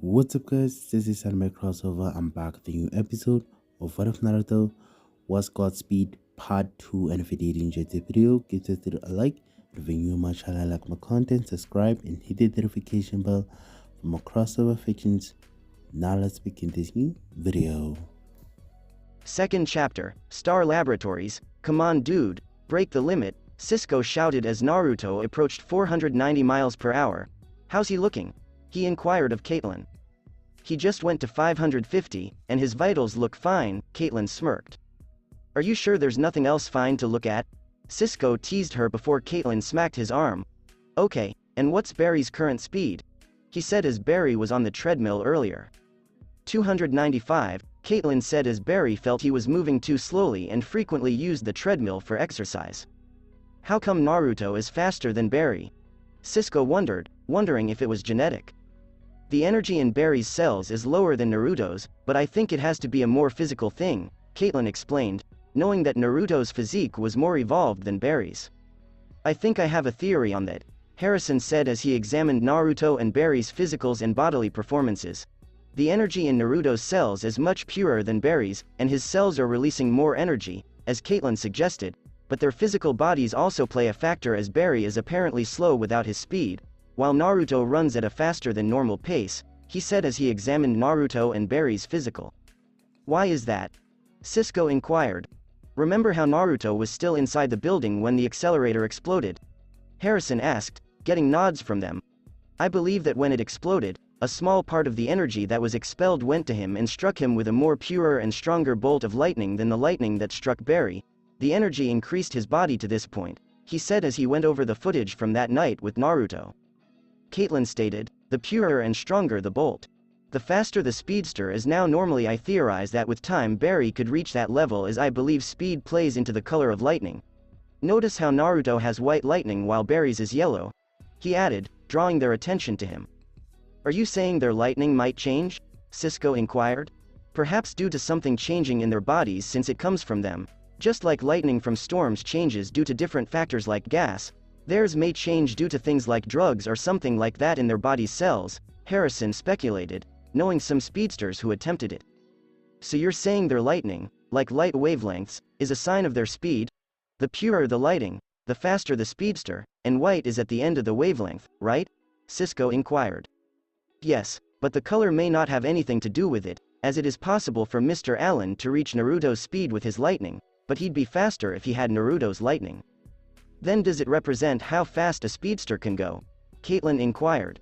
What's up, guys? This is Anime Crossover. I'm back with a new episode of What If Naruto Was Godspeed Part 2. And if you did enjoy the video, give this video a like. If you're new to my channel, like my content, subscribe, and hit the notification bell for more crossover fictions. Now let's begin this new video. Second chapter, Star Laboratories. Come on, dude, break the limit, Cisco shouted as Naruto approached 490 miles per hour. How's he looking? He inquired of Caitlin. He just went to 550, and his vitals look fine, Caitlin smirked. Are you sure there's nothing else fine to look at? Cisco teased her before Caitlin smacked his arm. Okay, and what's Barry's current speed? He said as Barry was on the treadmill earlier. 295, Caitlin said as Barry felt he was moving too slowly and frequently used the treadmill for exercise. How come Naruto is faster than Barry? Cisco wondered, wondering if it was genetic. The energy in Barry's cells is lower than Naruto's, but I think it has to be a more physical thing, Caitlin explained, knowing that Naruto's physique was more evolved than Barry's. I think I have a theory on that, Harrison said as he examined Naruto and Barry's physicals and bodily performances. The energy in Naruto's cells is much purer than Barry's, and his cells are releasing more energy, as Caitlin suggested, but their physical bodies also play a factor as Barry is apparently slow without his speed, while Naruto runs at a faster than normal pace, he said as he examined Naruto and Barry's physical. Why is that? Cisco inquired. Remember how Naruto was still inside the building when the accelerator exploded? Harrison asked, getting nods from them. I believe that when it exploded, a small part of the energy that was expelled went to him and struck him with a more purer and stronger bolt of lightning than the lightning that struck Barry. The energy increased his body to this point, he said as he went over the footage from that night with Naruto. Caitlin stated, the purer and stronger the bolt. The faster the speedster is now. Normally I theorize that with time Barry could reach that level as I believe speed plays into the color of lightning. Notice how Naruto has white lightning while Barry's is yellow, he added, drawing their attention to him. Are you saying their lightning might change? Cisco inquired. Perhaps due to something changing in their bodies since it comes from them. Just like lightning from storms changes due to different factors like gas, theirs may change due to things like drugs or something like that in their body's cells, Harrison speculated, knowing some speedsters who attempted it. So you're saying their lightning, like light wavelengths, is a sign of their speed? The purer the lighting, the faster the speedster, and white is at the end of the wavelength, right? Cisco inquired. Yes, but the color may not have anything to do with it, as it is possible for Mr. Allen to reach Naruto's speed with his lightning, but he'd be faster if he had Naruto's lightning. Then does it represent how fast a speedster can go? Caitlin inquired.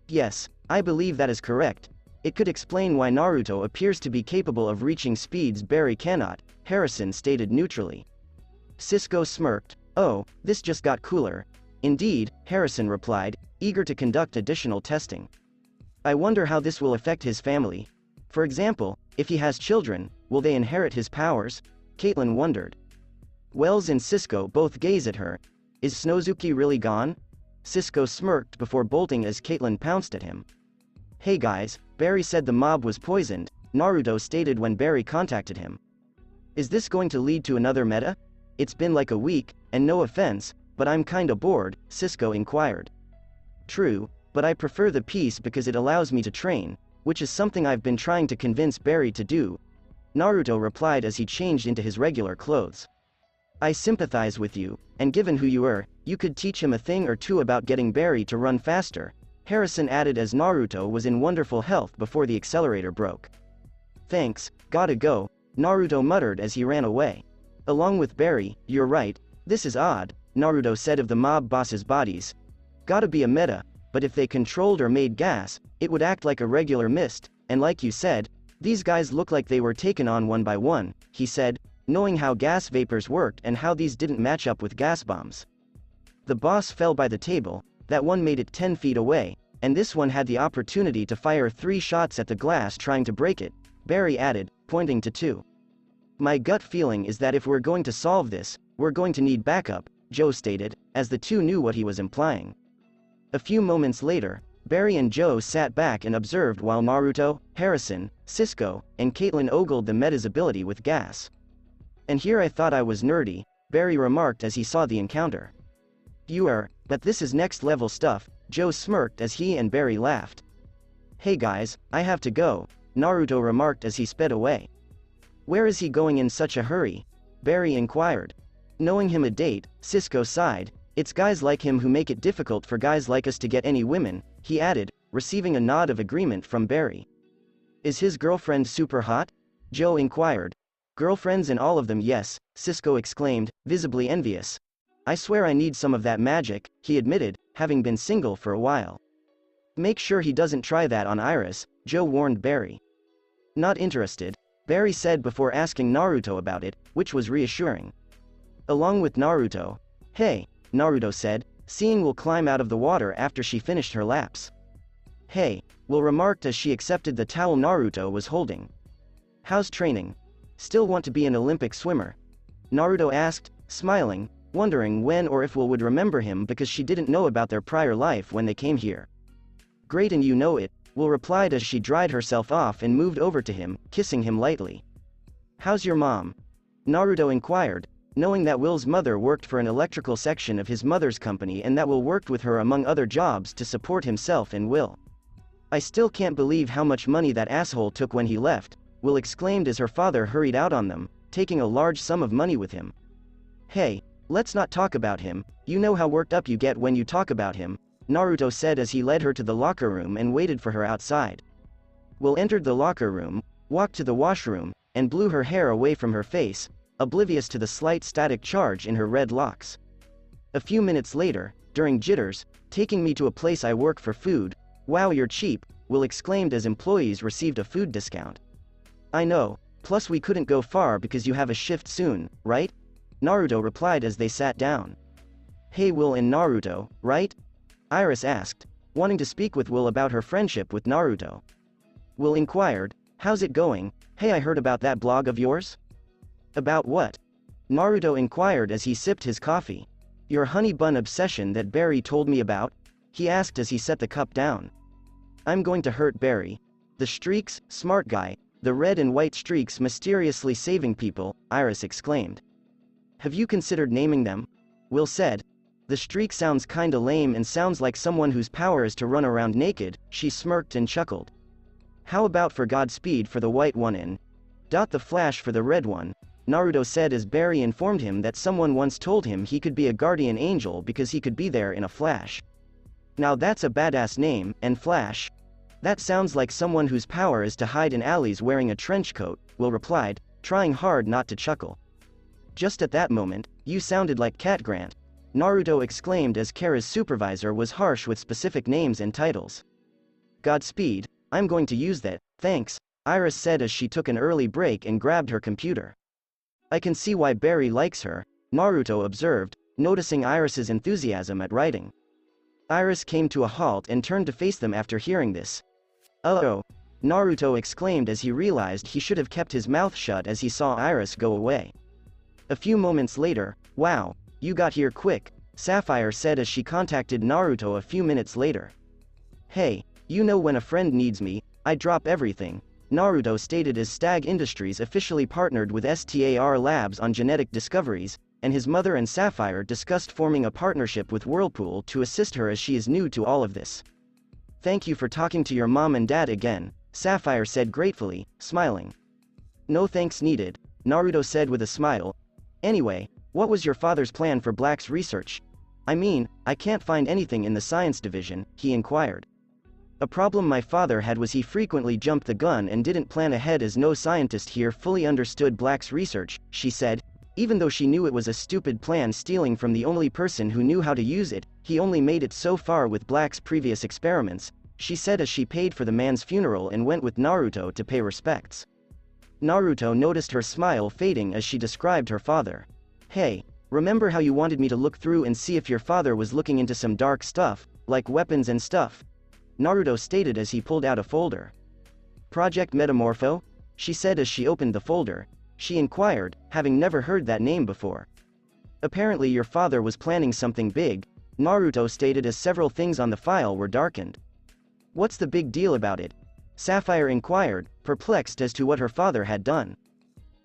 Yes, I believe that is correct. It could explain why Naruto appears to be capable of reaching speeds Barry cannot, Harrison stated neutrally. Cisco smirked. Oh, this just got cooler. Indeed, Harrison replied, eager to conduct additional testing. I wonder how this will affect his family. For example, if he has children, will they inherit his powers? Caitlin wondered. Wells and Cisco both gaze at her. Is Snozuki really gone? Cisco smirked before bolting as Caitlin pounced at him. Hey guys, Barry said the mob was poisoned, Naruto stated when Barry contacted him. Is this going to lead to another meta? It's been like a week, and no offense, but I'm kinda bored, Cisco inquired. True, but I prefer the peace because it allows me to train, which is something I've been trying to convince Barry to do, Naruto replied as he changed into his regular clothes. I sympathize with you, and given who you are, you could teach him a thing or two about getting Barry to run faster, Harrison added as Naruto was in wonderful health before the accelerator broke. Thanks, gotta go, Naruto muttered as he ran away. Along with Barry, you're right, this is odd, Naruto said of the mob boss's bodies. Gotta be a meta, but if they controlled or made gas, it would act like a regular mist, and like you said, these guys look like they were taken on one by one, he said, knowing how gas vapors worked and how these didn't match up with gas bombs. The boss fell by the table, that one made it 10 feet away, and this one had the opportunity to fire 3 shots at the glass trying to break it, Barry added, pointing to 2. My gut feeling is that if we're going to solve this, we're going to need backup, Joe stated, as the two knew what he was implying. A few moments later, Barry and Joe sat back and observed while Naruto, Harrison, Cisco, and Caitlin ogled the meta's ability with gas. And here I thought I was nerdy, Barry remarked as he saw the encounter. You are, but this is next level stuff, Joe smirked as he and Barry laughed. Hey guys, I have to go, Naruto remarked as he sped away. Where is he going in such a hurry? Barry inquired. Knowing him a date, Cisco sighed. It's guys like him who make it difficult for guys like us to get any women, he added, receiving a nod of agreement from Barry. Is his girlfriend super hot? Joe inquired. Girlfriends and all of them, yes, Cisco exclaimed, visibly envious. I swear I need some of that magic, he admitted, having been single for a while. Make sure he doesn't try that on Iris, Joe warned Barry. Not interested, Barry said before asking Naruto about it, which was reassuring. Along with Naruto. Hey, Naruto said, seeing Will climb out of the water after she finished her laps. Hey, Will remarked as she accepted the towel Naruto was holding. How's training? Still want to be an Olympic swimmer? Naruto asked, smiling, wondering when or if Will would remember him because she didn't know about their prior life when they came here. Great, and you know it, Will replied as she dried herself off and moved over to him, kissing him lightly. How's your mom? Naruto inquired, knowing that Will's mother worked for an electrical section of his mother's company and that Will worked with her among other jobs to support himself and Will. I still can't believe how much money that asshole took when he left, Will exclaimed as her father hurried out on them, taking a large sum of money with him. Hey, let's not talk about him, you know how worked up you get when you talk about him, Naruto said as he led her to the locker room and waited for her outside. Will entered the locker room, walked to the washroom, and blew her hair away from her face, oblivious to the slight static charge in her red locks. A few minutes later, during jitters, taking me to a place I work for food. Wow, you're cheap, Will exclaimed as employees received a food discount. I know, plus we couldn't go far because you have a shift soon, right? Naruto replied as they sat down. Hey Will and Naruto, right? Iris asked, wanting to speak with Will about her friendship with Naruto. Will inquired, how's it going? Hey, I heard about that blog of yours? About what? Naruto inquired as he sipped his coffee. Your honey bun obsession that Barry told me about? He asked as he set the cup down. I'm going to hurt Barry. The streaks, smart guy, the red and white streaks mysteriously saving people, Iris exclaimed. Have you considered naming them? Will said. The streak sounds kinda lame and sounds like someone whose power is to run around naked, she smirked and chuckled. How about for Godspeed for the white one and the Flash for the red one? Naruto said as Barry informed him that someone once told him he could be a guardian angel because he could be there in a flash. Now that's a badass name, and Flash. That sounds like someone whose power is to hide in alleys wearing a trench coat, Will replied, trying hard not to chuckle. Just at that moment, you sounded like Cat Grant, Naruto exclaimed as Kara's supervisor was harsh with specific names and titles. Godspeed, I'm going to use that, thanks, Iris said as she took an early break and grabbed her computer. I can see why Barry likes her, Naruto observed, noticing Iris's enthusiasm at writing. Iris came to a halt and turned to face them after hearing this. Uh-oh, Naruto exclaimed as he realized he should have kept his mouth shut as he saw Iris go away. A few moments later, wow, you got here quick, Sapphire said as she contacted Naruto a few minutes later. Hey, you know when a friend needs me, I drop everything, Naruto stated as Stag Industries officially partnered with STAR Labs on genetic discoveries, and his mother and Sapphire discussed forming a partnership with Whirlpool to assist her as she is new to all of this. Thank you for talking to your mom and dad again, Sapphire said gratefully, smiling. No thanks needed, Naruto said with a smile. Anyway, what was your father's plan for Black's research? I mean, I can't find anything in the science division, he inquired. A problem my father had was he frequently jumped the gun and didn't plan ahead as no scientist here fully understood Black's research, she said. Even though she knew it was a stupid plan stealing from the only person who knew how to use it, he only made it so far with Black's previous experiments, she said as she paid for the man's funeral and went with Naruto to pay respects. Naruto noticed her smile fading as she described her father. Hey, remember how you wanted me to look through and see if your father was looking into some dark stuff, like weapons and stuff? Naruto stated as he pulled out a folder. Project Metamorpho? She said as she opened the folder. She inquired, having never heard that name before. Apparently your father was planning something big, Naruto stated as several things on the file were darkened. What's the big deal about it? Sapphire inquired, perplexed as to what her father had done.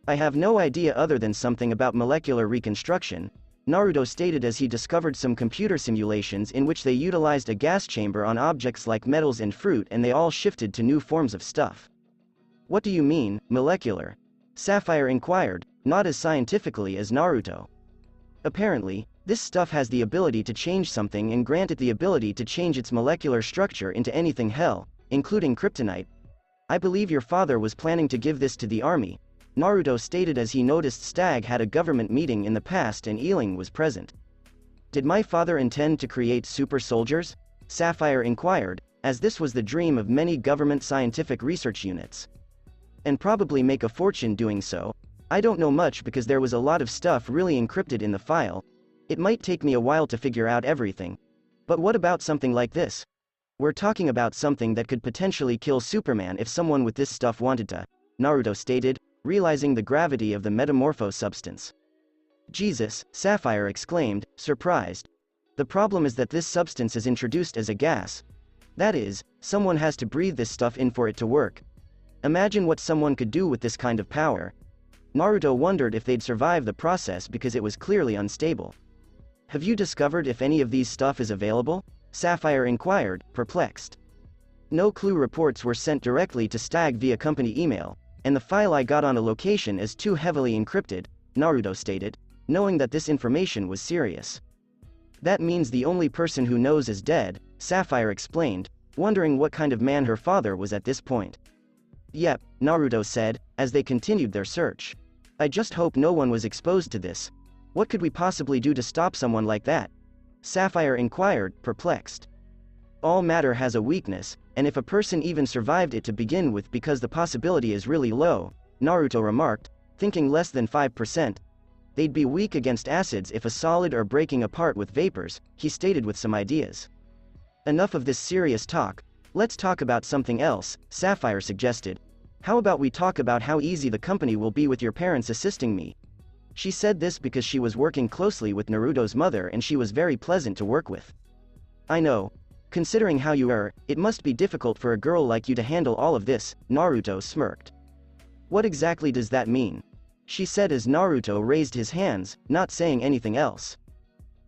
I have no idea other than something about molecular reconstruction, Naruto stated as he discovered some computer simulations in which they utilized a gas chamber on objects like metals and fruit and they all shifted to new forms of stuff. What do you mean, molecular? Sapphire inquired, not as scientifically as Naruto. Apparently, this stuff has the ability to change something and grant it the ability to change its molecular structure into anything hell, including kryptonite. I believe your father was planning to give this to the army, Naruto stated as he noticed Stag had a government meeting in the past and Ealing was present. Did my father intend to create super soldiers? Sapphire inquired, as this was the dream of many government scientific research units. And probably make a fortune doing so. I don't know much because there was a lot of stuff really encrypted in the file. It might take me a while to figure out everything. But what about something like this? We're talking about something that could potentially kill Superman if someone with this stuff wanted to, Naruto stated, realizing the gravity of the metamorpho substance. Jesus, Sapphire exclaimed, surprised. The problem is that this substance is introduced as a gas. That is, someone has to breathe this stuff in for it to work. Imagine what someone could do with this kind of power. Naruto wondered if they'd survive the process because it was clearly unstable. Have you discovered if any of these stuff is available? Sapphire inquired, perplexed. No clue. Reports were sent directly to Stag via company email, and the file I got on a location is too heavily encrypted, Naruto stated, knowing that this information was serious. That means the only person who knows is dead, Sapphire explained, wondering what kind of man her father was at this point. Yep, Naruto said, as they continued their search. I just hope no one was exposed to this. What could we possibly do to stop someone like that? Sapphire inquired, perplexed. All matter has a weakness, and if a person even survived it to begin with because the possibility is really low, Naruto remarked, thinking less than 5%. They'd be weak against acids if a solid or breaking apart with vapors, he stated with some ideas. Enough of this serious talk, let's talk about something else, Sapphire suggested. How about we talk about how easy the company will be with your parents assisting me? She said this because she was working closely with Naruto's mother and she was very pleasant to work with. I know. Considering how you are, it must be difficult for a girl like you to handle all of this, Naruto smirked. What exactly does that mean? She said as Naruto raised his hands, not saying anything else.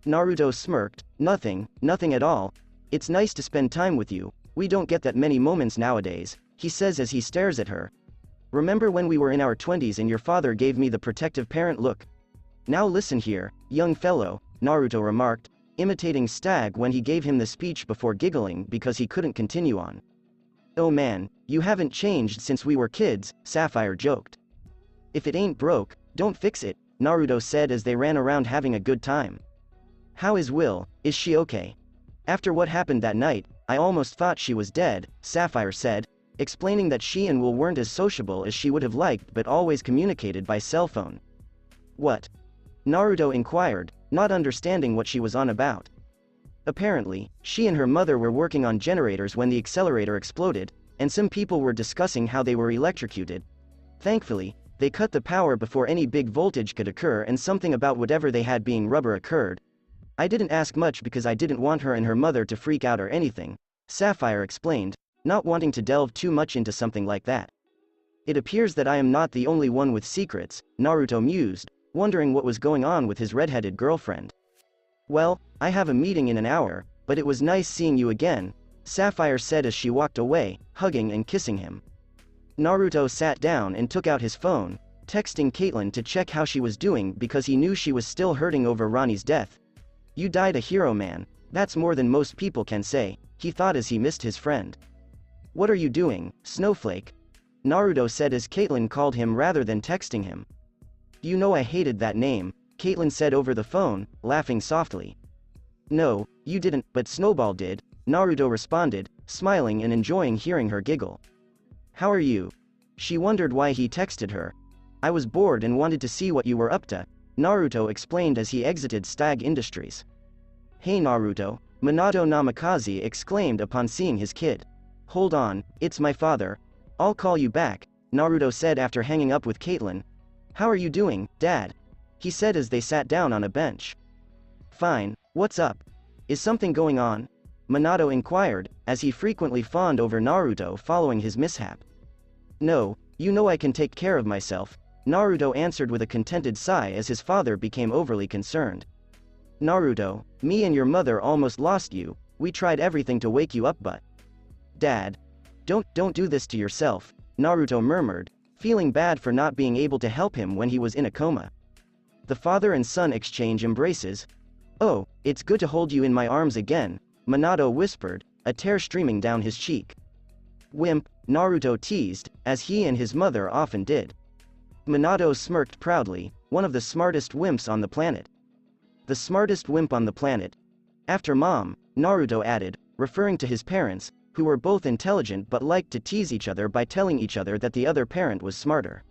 Naruto smirked, nothing at all. It's nice to spend time with you, we don't get that many moments nowadays, he says as he stares at her. Remember when we were in our 20s and your father gave me the protective parent look? Now listen here, young fellow, Naruto remarked, imitating Stag when he gave him the speech before giggling because he couldn't continue on. Oh man, you haven't changed since we were kids, Sapphire joked. If it ain't broke, don't fix it, Naruto said as they ran around having a good time. How is Will, is she okay? After what happened that night, I almost thought she was dead, Sapphire said, explaining that she and Will weren't as sociable as she would have liked but always communicated by cell phone. What? Naruto inquired, not understanding what she was on about. Apparently, she and her mother were working on generators when the accelerator exploded, and some people were discussing how they were electrocuted. Thankfully, they cut the power before any big voltage could occur and something about whatever they had being rubber occurred. I didn't ask much because I didn't want her and her mother to freak out or anything, Sapphire explained, not wanting to delve too much into something like that. It appears that I am not the only one with secrets, Naruto mused, wondering what was going on with his redheaded girlfriend. Well, I have a meeting in an hour, but it was nice seeing you again, Sapphire said as she walked away, hugging and kissing him. Naruto sat down and took out his phone, texting Caitlin to check how she was doing because he knew she was still hurting over Ronnie's death. You died a hero, man, that's more than most people can say, he thought as he missed his friend. What are you doing, Snowflake? Naruto said as Caitlin called him rather than texting him. You know I hated that name, Caitlin said over the phone, laughing softly. No, you didn't, but Snowball did, Naruto responded, smiling and enjoying hearing her giggle. How are you? She wondered why he texted her. I was bored and wanted to see what you were up to, Naruto explained as he exited Stag Industries. Hey Naruto, Minato Namikaze exclaimed upon seeing his kid. Hold on, it's my father. I'll call you back, Naruto said after hanging up with Caitlin. How are you doing, Dad? He said as they sat down on a bench. Fine, what's up? Is something going on? Minato inquired, as he frequently fawned over Naruto following his mishap. No, you know I can take care of myself, Naruto answered with a contented sigh as his father became overly concerned. Naruto, me and your mother almost lost you, we tried everything to wake you up but... Dad. Don't do this to yourself, Naruto murmured, feeling bad for not being able to help him when he was in a coma. The father and son exchange embraces. Oh, it's good to hold you in my arms again, Minato whispered, a tear streaming down his cheek. Wimp, Naruto teased, as he and his mother often did. Minato smirked proudly, one of the smartest wimps on the planet. The smartest wimp on the planet. After Mom, Naruto added, referring to his parents, who were both intelligent but liked to tease each other by telling each other that the other parent was smarter.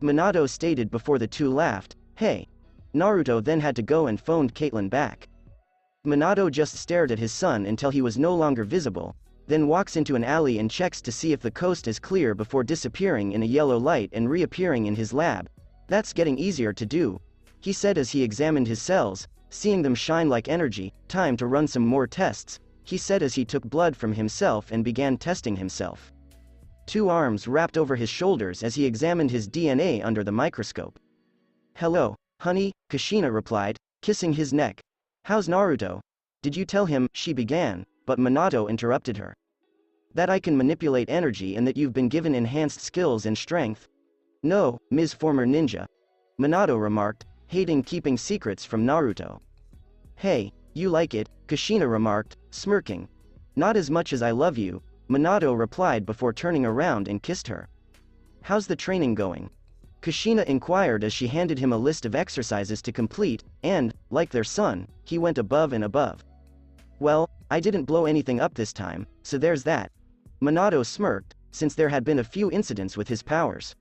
Minato stated before the two laughed, hey. Naruto then had to go and phoned Caitlyn back. Minato just stared at his son until he was no longer visible, then walks into an alley and checks to see if the coast is clear before disappearing in a yellow light and reappearing in his lab. That's getting easier to do, he said as he examined his cells, seeing them shine like energy. Time to run some more tests, he said as he took blood from himself and began testing himself. Two arms wrapped over his shoulders as he examined his DNA under the microscope. Hello, honey, Kushina replied, kissing his neck. How's Naruto? Did you tell him, she began, but Minato interrupted her. That I can manipulate energy and that you've been given enhanced skills and strength? No, Ms. Former Ninja. Minato remarked, hating keeping secrets from Naruto. Hey, you like it, Kushina remarked, smirking. Not as much as I love you, Minato replied before turning around and kissed her. How's the training going? Kushina inquired as she handed him a list of exercises to complete, and, like their son, he went above and above. Well, I didn't blow anything up this time, so there's that. Minato smirked, since there had been a few incidents with his powers.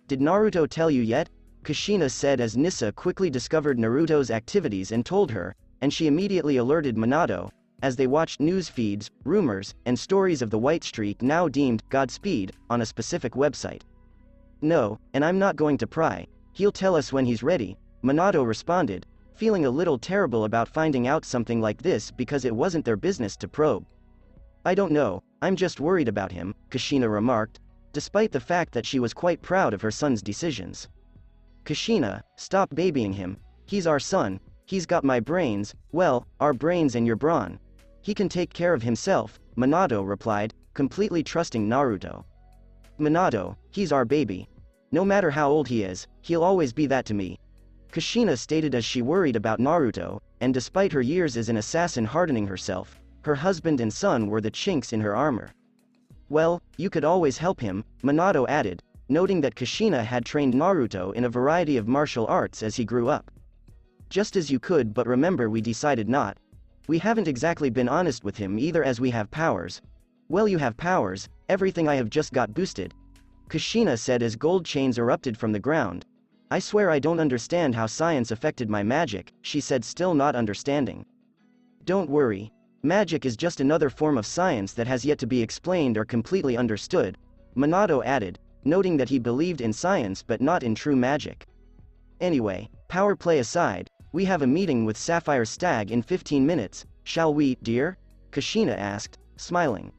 Did Naruto tell you yet? Kushina said as Nissa quickly discovered Naruto's activities and told her, and she immediately alerted Minato, as they watched news feeds, rumors, and stories of the White Streak now deemed Godspeed on a specific website. No, and I'm not going to pry, he'll tell us when he's ready, Minato responded, feeling a little terrible about finding out something like this because it wasn't their business to probe. I don't know, I'm just worried about him, Kushina remarked, despite the fact that she was quite proud of her son's decisions. Kushina, stop babying him, he's our son, he's got my brains, well, our brains and your brawn. He can take care of himself, Minato replied, completely trusting Naruto. Minato, he's our baby. No matter how old he is, he'll always be that to me. Kushina stated as she worried about Naruto, and despite her years as an assassin hardening herself, her husband and son were the chinks in her armor. Well, you could always help him, Minato added, noting that Kushina had trained Naruto in a variety of martial arts as he grew up. Just as you could, but remember we decided not. We haven't exactly been honest with him either as we have powers. Well, you have powers, everything I have just got boosted. Kushina said as gold chains erupted from the ground. I swear I don't understand how science affected my magic, she said, still not understanding. Don't worry. Magic is just another form of science that has yet to be explained or completely understood, Minato added, noting that he believed in science but not in true magic. Anyway, power play aside, we have a meeting with Sapphire Stag in 15 minutes, shall we, dear? Kushina asked, smiling.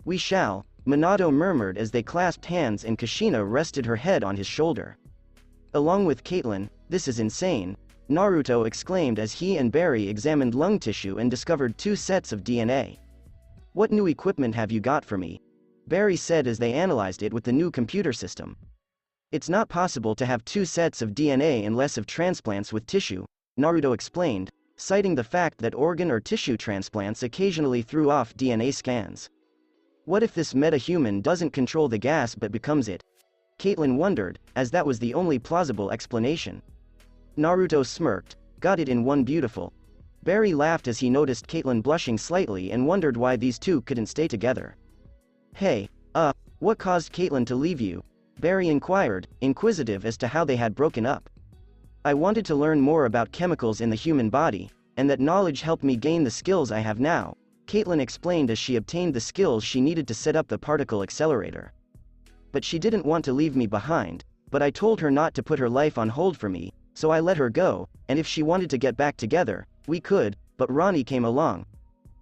We shall, Minato murmured as they clasped hands and Kushina rested her head on his shoulder. Along with Caitlyn, this is insane, Naruto exclaimed as he and Barry examined lung tissue and discovered 2 sets of DNA. What new equipment have you got for me? Barry said as they analyzed it with the new computer system. It's not possible to have 2 sets of DNA unless of transplants with tissue, Naruto explained, citing the fact that organ or tissue transplants occasionally threw off DNA scans. What if this meta-human doesn't control the gas but becomes it? Caitlyn wondered, as that was the only plausible explanation. Naruto smirked, got it in one beautiful. Barry laughed as he noticed Caitlyn blushing slightly and wondered why these two couldn't stay together. Hey, what caused Caitlyn to leave you? Barry inquired, inquisitive as to how they had broken up. I wanted to learn more about chemicals in the human body, and that knowledge helped me gain the skills I have now, Caitlyn explained as she obtained the skills she needed to set up the particle accelerator. But she didn't want to leave me behind, but I told her not to put her life on hold for me, so I let her go, and if she wanted to get back together, we could, but Ronnie came along.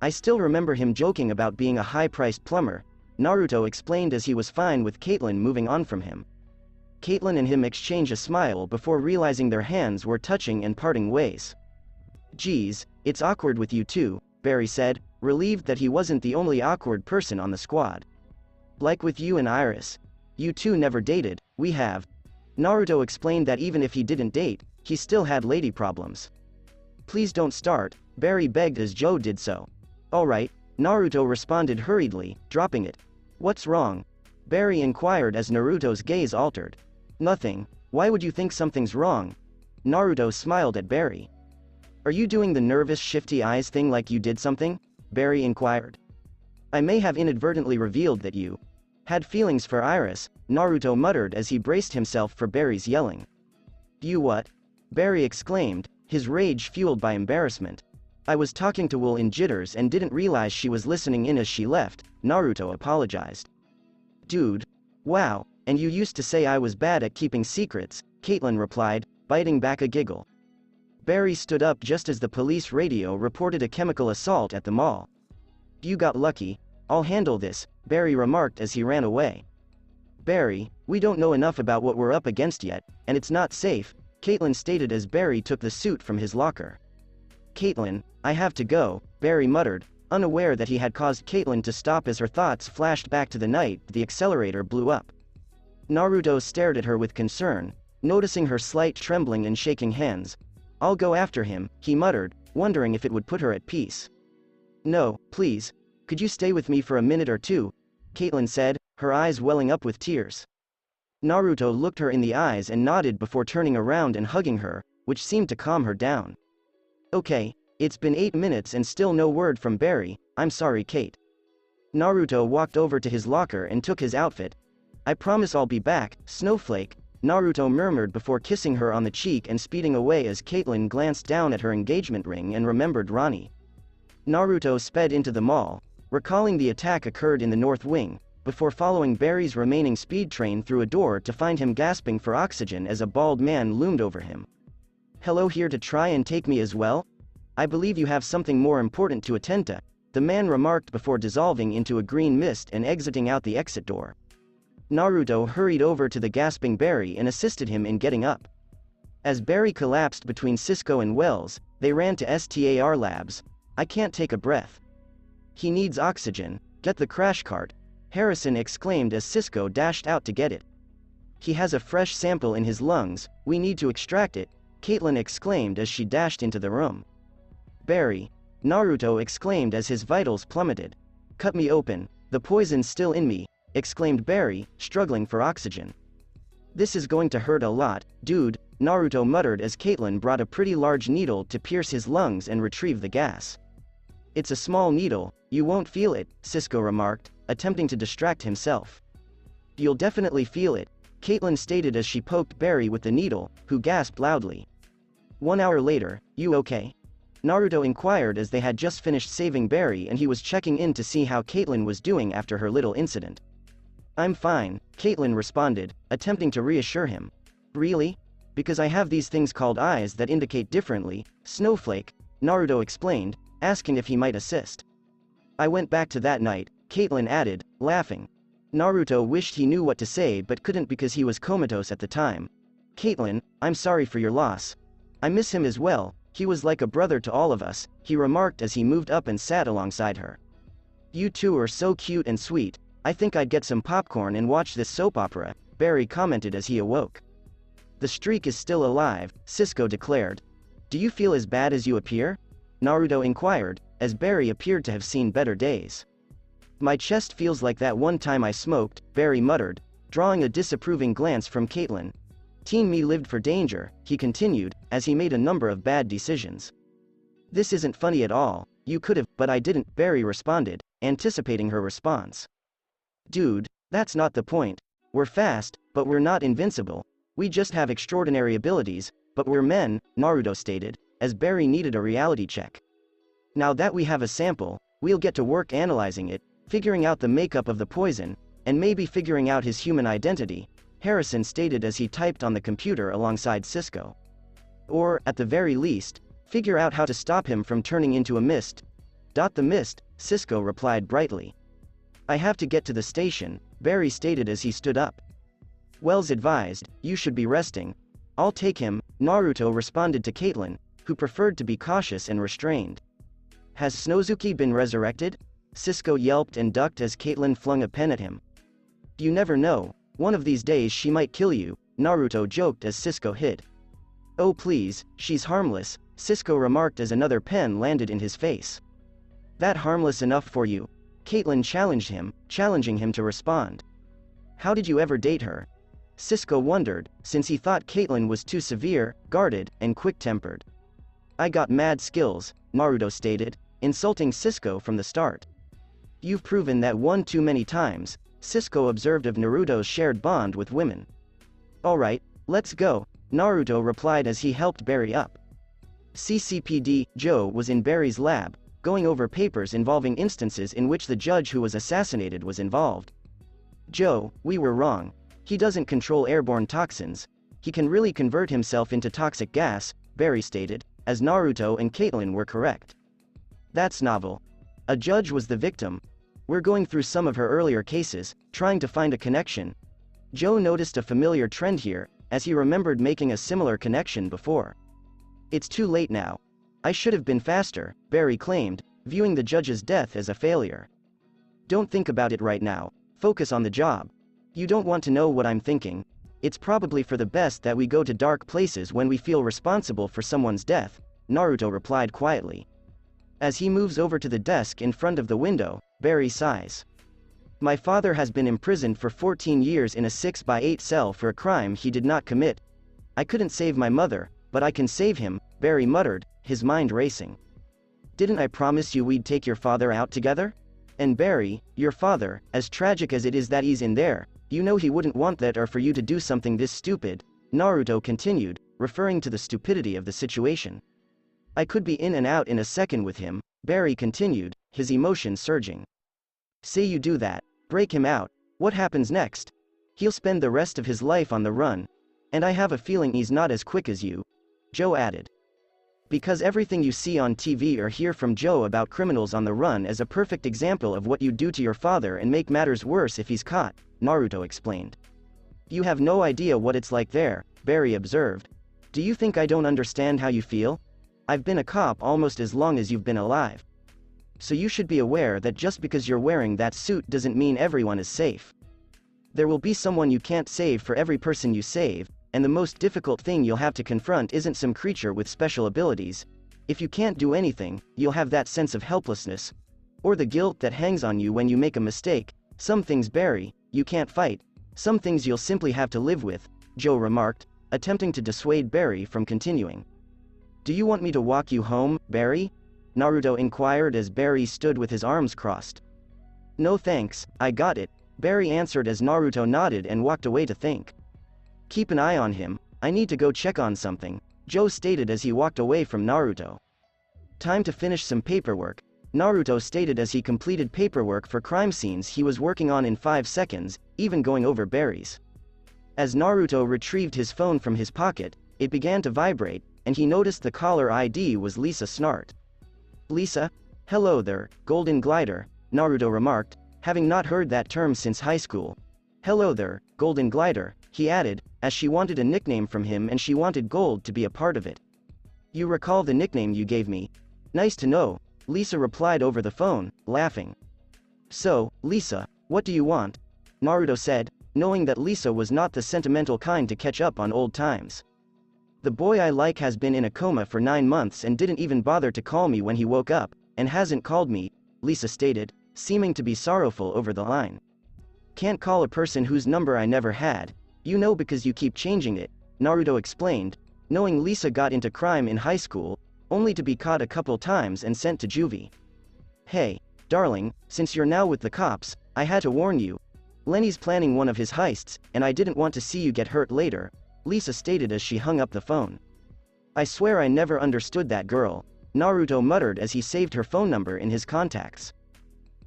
I still remember him joking about being a high-priced plumber, Naruto explained as he was fine with Caitlyn moving on from him. Caitlyn and him exchanged a smile before realizing their hands were touching and parting ways. Geez, it's awkward with you too, Barry said, relieved that he wasn't the only awkward person on the squad. Like with you and Iris. You two never dated, we have. Naruto explained that even if he didn't date, he still had lady problems. Please don't start, Barry begged as Joe did so. Alright, Naruto responded hurriedly, dropping it. What's wrong? Barry inquired as Naruto's gaze altered. Nothing. Why would you think something's wrong? Naruto smiled at Barry. Are you doing the nervous shifty eyes thing like you did something? Barry inquired. I may have inadvertently revealed that you had feelings for Iris, Naruto muttered as he braced himself for Barry's yelling. You what? Barry exclaimed, his rage fueled by embarrassment. I was talking to Will in jitters and didn't realize she was listening in as she left, Naruto apologized. Dude. Wow, and you used to say I was bad at keeping secrets, Caitlin replied, biting back a giggle. Barry stood up just as the police radio reported a chemical assault at the mall. You got lucky, I'll handle this, Barry remarked as he ran away. Barry, we don't know enough about what we're up against yet, and it's not safe, Caitlin stated as Barry took the suit from his locker. Caitlin, I have to go, Barry muttered, unaware that he had caused Caitlin to stop as her thoughts flashed back to the night the accelerator blew up. Naruto stared at her with concern, noticing her slight trembling and shaking hands. I'll go after him, he muttered, wondering if it would put her at peace. No, please. Could you stay with me for a minute or two? Caitlin said, her eyes welling up with tears. Naruto looked her in the eyes and nodded before turning around and hugging her, which seemed to calm her down. Okay, it's been 8 minutes and still no word from Barry, I'm sorry Kate. Naruto walked over to his locker and took his outfit. I promise I'll be back, Snowflake, Naruto murmured before kissing her on the cheek and speeding away as Caitlin glanced down at her engagement ring and remembered Ronnie. Naruto sped into the mall, recalling the attack occurred in the North Wing, before following Barry's remaining speed train through a door to find him gasping for oxygen as a bald man loomed over him. Hello, here to try and take me as well? I believe you have something more important to attend to, the man remarked before dissolving into a green mist and exiting out the exit door. Naruto hurried over to the gasping Barry and assisted him in getting up. As Barry collapsed between Cisco and Wells, they ran to STAR labs. I can't take a breath. He needs oxygen, get the crash cart, Harrison exclaimed as Cisco dashed out to get it. He has a fresh sample in his lungs, we need to extract it, Caitlin exclaimed as she dashed into the room. Barry, Naruto exclaimed as his vitals plummeted. Cut me open, the poison's still in me, exclaimed Barry, struggling for oxygen. This is going to hurt a lot, dude, Naruto muttered as Caitlin brought a pretty large needle to pierce his lungs and retrieve the gas. It's a small needle, you won't feel it, Cisco remarked, attempting to distract himself. You'll definitely feel it, Caitlin stated as she poked Barry with the needle, who gasped loudly. 1 hour later, you okay? Naruto inquired as they had just finished saving Barry and he was checking in to see how Caitlin was doing after her little incident. I'm fine, Caitlin responded, attempting to reassure him. Really? Because I have these things called eyes that indicate differently, Snowflake, Naruto explained, asking if he might assist. I went back to that night, Caitlin added, laughing. Naruto wished he knew what to say but couldn't because he was comatose at the time. Caitlin, I'm sorry for your loss. I miss him as well, he was like a brother to all of us, he remarked as he moved up and sat alongside her. You two are so cute and sweet, I think I'd get some popcorn and watch this soap opera, Barry commented as he awoke. The streak is still alive, Cisco declared. Do you feel as bad as you appear? Naruto inquired, as Barry appeared to have seen better days. My chest feels like that one time I smoked, Barry muttered, drawing a disapproving glance from Caitlin. Teen me lived for danger, he continued, as he made a number of bad decisions. This isn't funny at all, you could've, but I didn't, Barry responded, anticipating her response. Dude, that's not the point. We're fast, but we're not invincible. We just have extraordinary abilities, but we're men, Naruto stated, as Barry needed a reality check. Now that we have a sample, we'll get to work analyzing it, figuring out the makeup of the poison, and maybe figuring out his human identity, Harrison stated as he typed on the computer alongside Cisco. Or, at the very least, figure out how to stop him from turning into a mist. The mist, Cisco replied brightly. I have to get to the station, Barry stated as he stood up. Wells advised, you should be resting. I'll take him, Naruto responded to Caitlin, who preferred to be cautious and restrained. Has Snozuki been resurrected? Cisco yelped and ducked as Caitlin flung a pen at him. You never know, one of these days she might kill you, Naruto joked as Cisco hid. Oh please, she's harmless, Cisco remarked as another pen landed in his face. That harmless enough for you? Caitlin challenging him to respond. How did you ever date her? Cisco wondered, since he thought Caitlin was too severe, guarded, and quick-tempered. I got mad skills, Naruto stated, insulting Cisco from the start. You've proven that one too many times, Cisco observed of Naruto's shared bond with women. Alright, let's go, Naruto replied as he helped Barry up. CCPD Joe was in Barry's lab, going over papers involving instances in which the judge who was assassinated was involved. Joe, we were wrong. He doesn't control airborne toxins. He can really convert himself into toxic gas, Barry stated, as Naruto and Caitlin were correct. That's novel. A judge was the victim. We're going through some of her earlier cases, trying to find a connection. Joe noticed a familiar trend here, as he remembered making a similar connection before. It's too late now. I should have been faster, Barry claimed, viewing the judge's death as a failure. Don't think about it right now. Focus on the job. You don't want to know what I'm thinking. It's probably for the best that we go to dark places when we feel responsible for someone's death, Naruto replied quietly. As he moves over to the desk in front of the window, Barry sighs. My father has been imprisoned for 14 years in a 6x8 cell for a crime he did not commit. I couldn't save my mother, but I can save him, Barry muttered, his mind racing. Didn't I promise you we'd take your father out together? And Barry, your father, as tragic as it is that he's in there, you know he wouldn't want that or for you to do something this stupid, Naruto continued, referring to the stupidity of the situation. I could be in and out in a second with him, Barry continued, his emotions surging. Say you do that, break him out, what happens next? He'll spend the rest of his life on the run. And I have a feeling he's not as quick as you, Joe added. Because everything you see on TV or hear from Joe about criminals on the run is a perfect example of what you'd do to your father and make matters worse if he's caught, Naruto explained. You have no idea what it's like there, Barry observed. Do you think I don't understand how you feel? I've been a cop almost as long as you've been alive. So you should be aware that just because you're wearing that suit doesn't mean everyone is safe. There will be someone you can't save for every person you save, and the most difficult thing you'll have to confront isn't some creature with special abilities. If you can't do anything, you'll have that sense of helplessness, or the guilt that hangs on you when you make a mistake. Some things, Barry, you can't fight. Some things you'll simply have to live with, Joe remarked, attempting to dissuade Barry from continuing. Do you want me to walk you home, Barry? Naruto inquired as Barry stood with his arms crossed. No thanks, I got it, Barry answered as Naruto nodded and walked away to think. Keep an eye on him, I need to go check on something, Joe stated as he walked away from Naruto. Time to finish some paperwork, Naruto stated as he completed paperwork for crime scenes he was working on in 5 seconds, even going over Barry's. As Naruto retrieved his phone from his pocket, it began to vibrate, and he noticed the caller ID was Lisa Snart. Lisa? Hello there, Golden Glider, Naruto remarked, having not heard that term since high school. Hello there, Golden Glider, he added, as she wanted a nickname from him and she wanted Gold to be a part of it. You recall the nickname you gave me? Nice to know, Lisa replied over the phone, laughing. So, Lisa, what do you want? Naruto said, knowing that Lisa was not the sentimental kind to catch up on old times. The boy I like has been in a coma for 9 months and didn't even bother to call me when he woke up, and hasn't called me, Lisa stated, seeming to be sorrowful over the line. Can't call a person whose number I never had, you know, because you keep changing it, Naruto explained, knowing Lisa got into crime in high school, only to be caught a couple times and sent to juvie. Hey, darling, since you're now with the cops, I had to warn you. Lenny's planning one of his heists, and I didn't want to see you get hurt later, Lisa stated as she hung up the phone. I swear I never understood that girl, Naruto muttered as he saved her phone number in his contacts.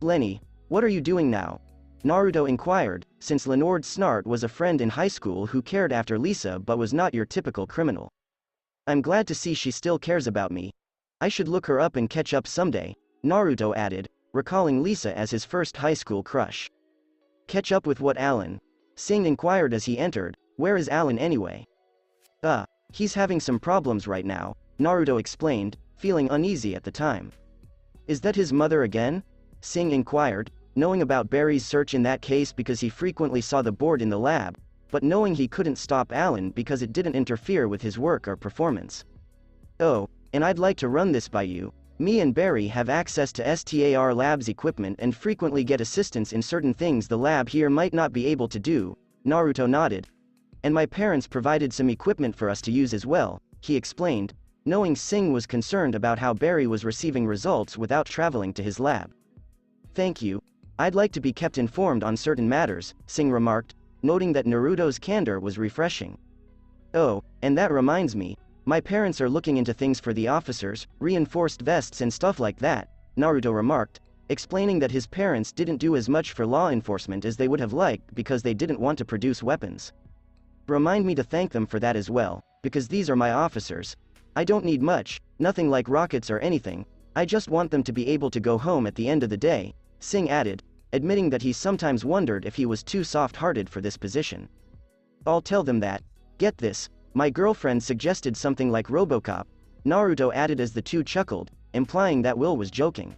Lenny, what are you doing now? Naruto inquired, since Leonard Snart was a friend in high school who cared after Lisa but was not your typical criminal. I'm glad to see she still cares about me. I should look her up and catch up someday, Naruto added, recalling Lisa as his first high school crush. Catch up with what, Alan? Singh inquired as he entered. Where is Alan anyway? He's having some problems right now, Naruto explained, feeling uneasy at the time. Is that his mother again? Singh inquired, knowing about Barry's search in that case because he frequently saw the board in the lab, but knowing he couldn't stop Alan because it didn't interfere with his work or performance. Oh, and I'd like to run this by you. Me and Barry have access to STAR Lab's equipment and frequently get assistance in certain things the lab here might not be able to do, Naruto nodded. And my parents provided some equipment for us to use as well, he explained, knowing Singh was concerned about how Barry was receiving results without traveling to his lab. Thank you. I'd like to be kept informed on certain matters, Singh remarked, noting that Naruto's candor was refreshing. Oh, and that reminds me, my parents are looking into things for the officers, reinforced vests and stuff like that, Naruto remarked, explaining that his parents didn't do as much for law enforcement as they would have liked because they didn't want to produce weapons. Remind me to thank them for that as well, because these are my officers. I don't need much, nothing like rockets or anything, I just want them to be able to go home at the end of the day, Singh added, admitting that he sometimes wondered if he was too soft-hearted for this position. I'll tell them that. Get this, my girlfriend suggested something like RoboCop, Naruto added as the two chuckled, implying that Will was joking.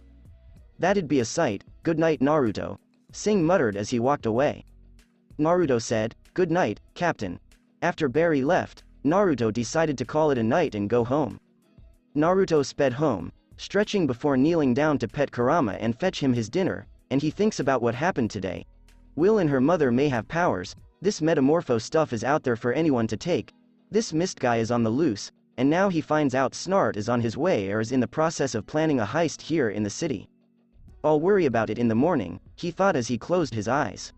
That'd be a sight. Good night, Naruto, Singh muttered as he walked away. Naruto said, good night, Captain. After Barry left, Naruto decided to call it a night and go home. Naruto sped home, stretching before kneeling down to pet Kurama and fetch him his dinner, and he thinks about what happened today. Will and her mother may have powers, this metamorpho stuff is out there for anyone to take. This mist guy is on the loose, and now he finds out Snart is on his way or is in the process of planning a heist here in the city. I'll worry about it in the morning, he thought as he closed his eyes.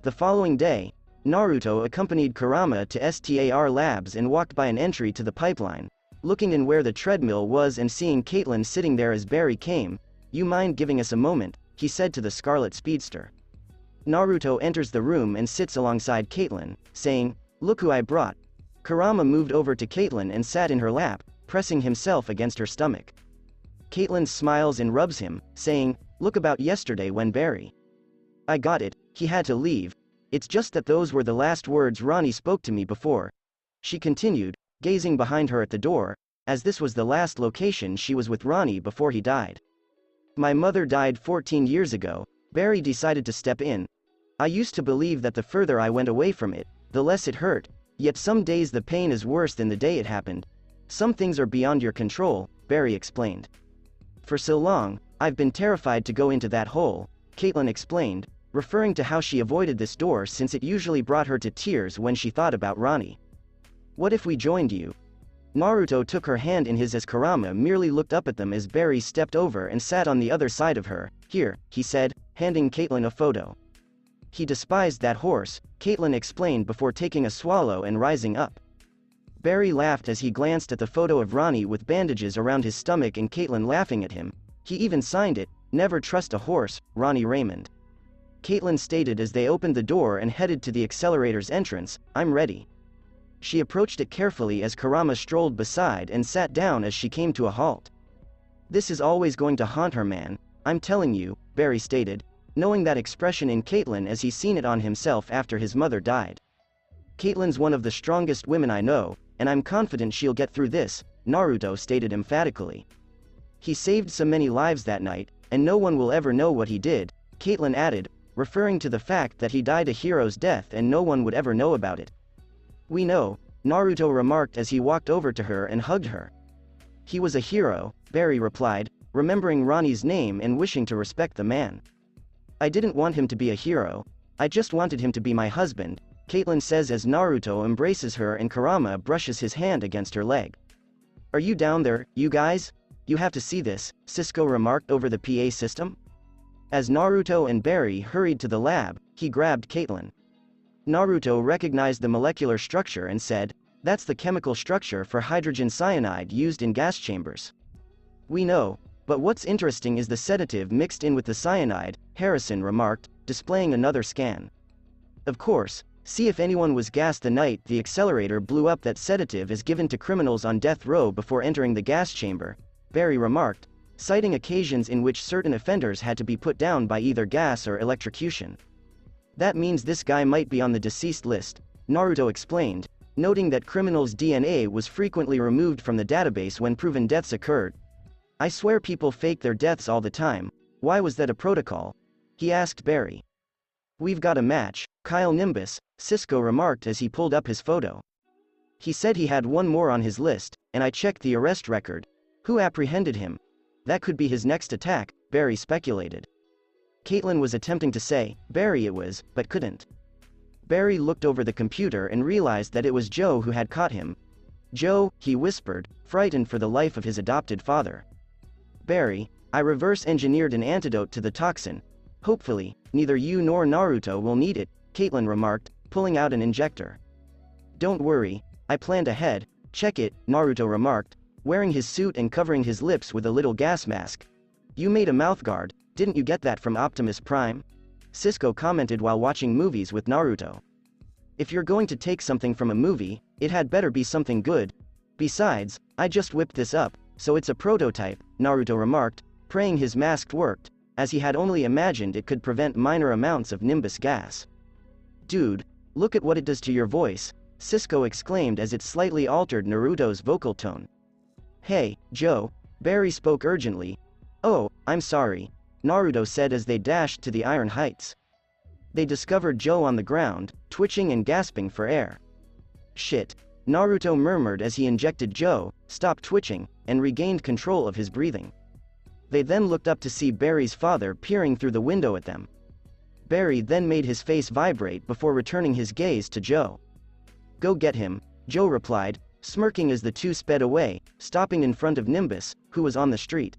The following day, Naruto accompanied Kurama to STAR Labs and walked by an entry to the pipeline, looking in where the treadmill was and seeing Caitlin sitting there as Barry came. You mind giving us a moment, he said to the Scarlet Speedster. Naruto enters the room and sits alongside Caitlin, saying, look who I brought. Kurama moved over to Caitlin and sat in her lap, pressing himself against her stomach. Caitlin smiles and rubs him, saying, look about yesterday when Barry. I got it, he had to leave. It's just that those were the last words Ronnie spoke to me before. She continued, gazing behind her at the door, as this was the last location she was with Ronnie before he died. My mother died 14 years ago, Barry decided to step in. I used to believe that the further I went away from it, the less it hurt, yet some days the pain is worse than the day it happened. Some things are beyond your control, Barry explained. For so long, I've been terrified to go into that hole, Caitlin explained, referring to how she avoided this door since it usually brought her to tears when she thought about Ronnie. What if we joined you? Naruto took her hand in his as Kurama merely looked up at them as Barry stepped over and sat on the other side of her. Here, he said, handing Caitlin a photo. He despised that horse, Caitlin explained before taking a swallow and rising up. Barry laughed as he glanced at the photo of Ronnie with bandages around his stomach and Caitlin laughing at him. He even signed it, never trust a horse, Ronnie Raymond. Caitlin stated as they opened the door and headed to the accelerator's entrance, I'm ready. She approached it carefully as Kurama strolled beside and sat down as she came to a halt. This is always going to haunt her, man, I'm telling you, Barry stated, knowing that expression in Caitlin as he seen it on himself after his mother died. Caitlin's one of the strongest women I know, and I'm confident she'll get through this, Naruto stated emphatically. He saved so many lives that night, and no one will ever know what he did, Caitlin added, referring to the fact that he died a hero's death and no one would ever know about it. We know, Naruto remarked as he walked over to her and hugged her. He was a hero, Barry replied, remembering Ronnie's name and wishing to respect the man. I didn't want him to be a hero, I just wanted him to be my husband, Caitlin says as Naruto embraces her and Kurama brushes his hand against her leg. Are you down there, you guys? You have to see this, Cisco remarked over the PA system. As Naruto and Barry hurried to the lab, he grabbed Caitlin. Naruto recognized the molecular structure and said, that's the chemical structure for hydrogen cyanide used in gas chambers. We know, but what's interesting is the sedative mixed in with the cyanide, Harrison remarked, displaying another scan. Of course, see if anyone was gassed the night the accelerator blew up. That sedative is given to criminals on death row before entering the gas chamber, Barry remarked, citing occasions in which certain offenders had to be put down by either gas or electrocution. That means this guy might be on the deceased list, Naruto explained, noting that criminals' DNA was frequently removed from the database when proven deaths occurred. I swear people fake their deaths all the time. Why was that a protocol? He asked Barry. We've got a match, Kyle Nimbus, Cisco remarked as he pulled up his photo. He said he had one more on his list, and I checked the arrest record. Who apprehended him? That could be his next attack, Barry speculated. Caitlin was attempting to say, Barry it was, but couldn't. Barry looked over the computer and realized that it was Joe who had caught him. Joe, he whispered, frightened for the life of his adopted father. Barry, I reverse-engineered an antidote to the toxin. Hopefully, neither you nor Naruto will need it, Caitlin remarked, pulling out an injector. Don't worry, I planned ahead. Check it, Naruto remarked, wearing his suit and covering his lips with a little gas mask. You made a mouthguard, didn't you get that from Optimus Prime? Cisco commented while watching movies with Naruto. If you're going to take something from a movie, it had better be something good. Besides, I just whipped this up, so it's a prototype, Naruto remarked, praying his mask worked, as he had only imagined it could prevent minor amounts of Nimbus gas. Dude, look at what it does to your voice, Cisco exclaimed as it slightly altered Naruto's vocal tone. Hey, Joe, Barry spoke urgently. Oh, I'm sorry, Naruto said as they dashed to the Iron Heights. They discovered Joe on the ground, twitching and gasping for air. Shit, Naruto murmured as he injected Joe, stopped twitching, and regained control of his breathing. They then looked up to see Barry's father peering through the window at them. Barry then made his face vibrate before returning his gaze to Joe. Go get him, Joe replied, smirking as the two sped away, stopping in front of Nimbus, who was on the street.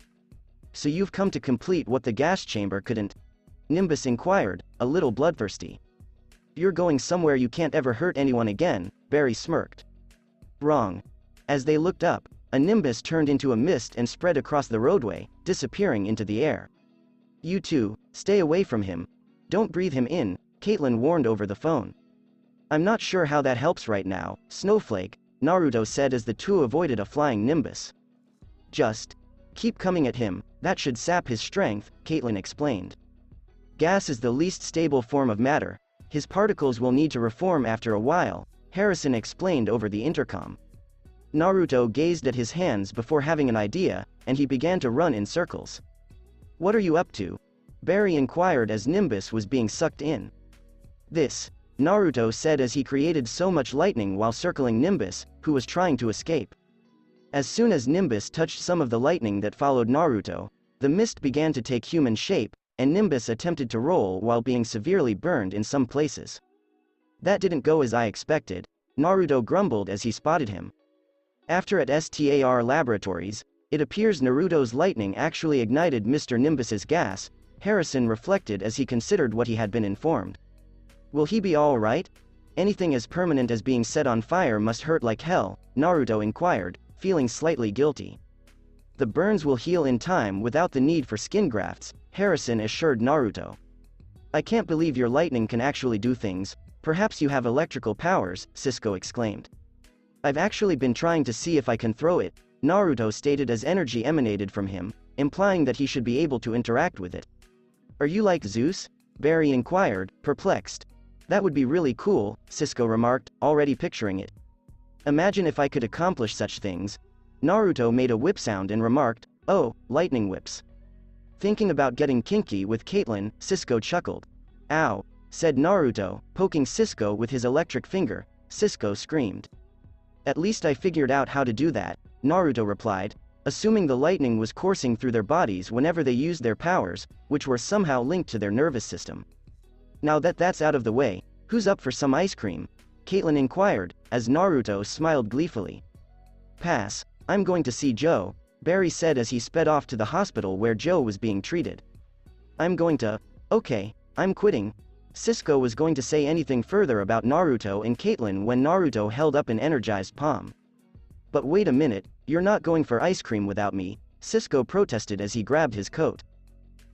So you've come to complete what the gas chamber couldn't? Nimbus inquired, a little bloodthirsty. You're going somewhere you can't ever hurt anyone again, Barry smirked. Wrong. As they looked up, a Nimbus turned into a mist and spread across the roadway, disappearing into the air. You two, stay away from him. Don't breathe him in, Caitlin warned over the phone. I'm not sure how that helps right now, Snowflake, Naruto said as the two avoided a flying Nimbus. Just keep coming at him, that should sap his strength, Caitlin explained. Gas is the least stable form of matter. His particles will need to reform after a while, Harrison explained over the intercom. Naruto gazed at his hands before having an idea, and he began to run in circles. What are you up to? Barry inquired as Nimbus was being sucked in. This, Naruto said as he created so much lightning while circling Nimbus, who was trying to escape. As soon as Nimbus touched some of the lightning that followed Naruto, the mist began to take human shape, and Nimbus attempted to roll while being severely burned in some places. That didn't go as I expected, Naruto grumbled as he spotted him. After at STAR Laboratories, it appears Naruto's lightning actually ignited Mr. Nimbus's gas, Harrison reflected as he considered what he had been informed. Will he be all right? Anything as permanent as being set on fire must hurt like hell, Naruto inquired, feeling slightly guilty. The burns will heal in time without the need for skin grafts, Harrison assured Naruto. I can't believe your lightning can actually do things. Perhaps you have electrical powers, Cisco exclaimed. I've actually been trying to see if I can throw it, Naruto stated as energy emanated from him, implying that he should be able to interact with it. Are you like Zeus? Barry inquired, perplexed. That would be really cool, Cisco remarked, already picturing it. Imagine if I could accomplish such things. Naruto made a whip sound and remarked, oh, lightning whips. Thinking about getting kinky with Caitlin, Cisco chuckled. Ow, said Naruto, poking Cisco with his electric finger. Cisco screamed. At least I figured out how to do that, Naruto replied, assuming the lightning was coursing through their bodies whenever they used their powers, which were somehow linked to their nervous system. Now that that's out of the way, who's up for some ice cream? Caitlin inquired, as Naruto smiled gleefully. Pass, I'm going to see Joe, Barry said as he sped off to the hospital where Joe was being treated. I'm going to, okay, I'm quitting. Cisco was going to say anything further about Naruto and Caitlin when Naruto held up an energized palm. But wait a minute, you're not going for ice cream without me, Cisco protested as he grabbed his coat.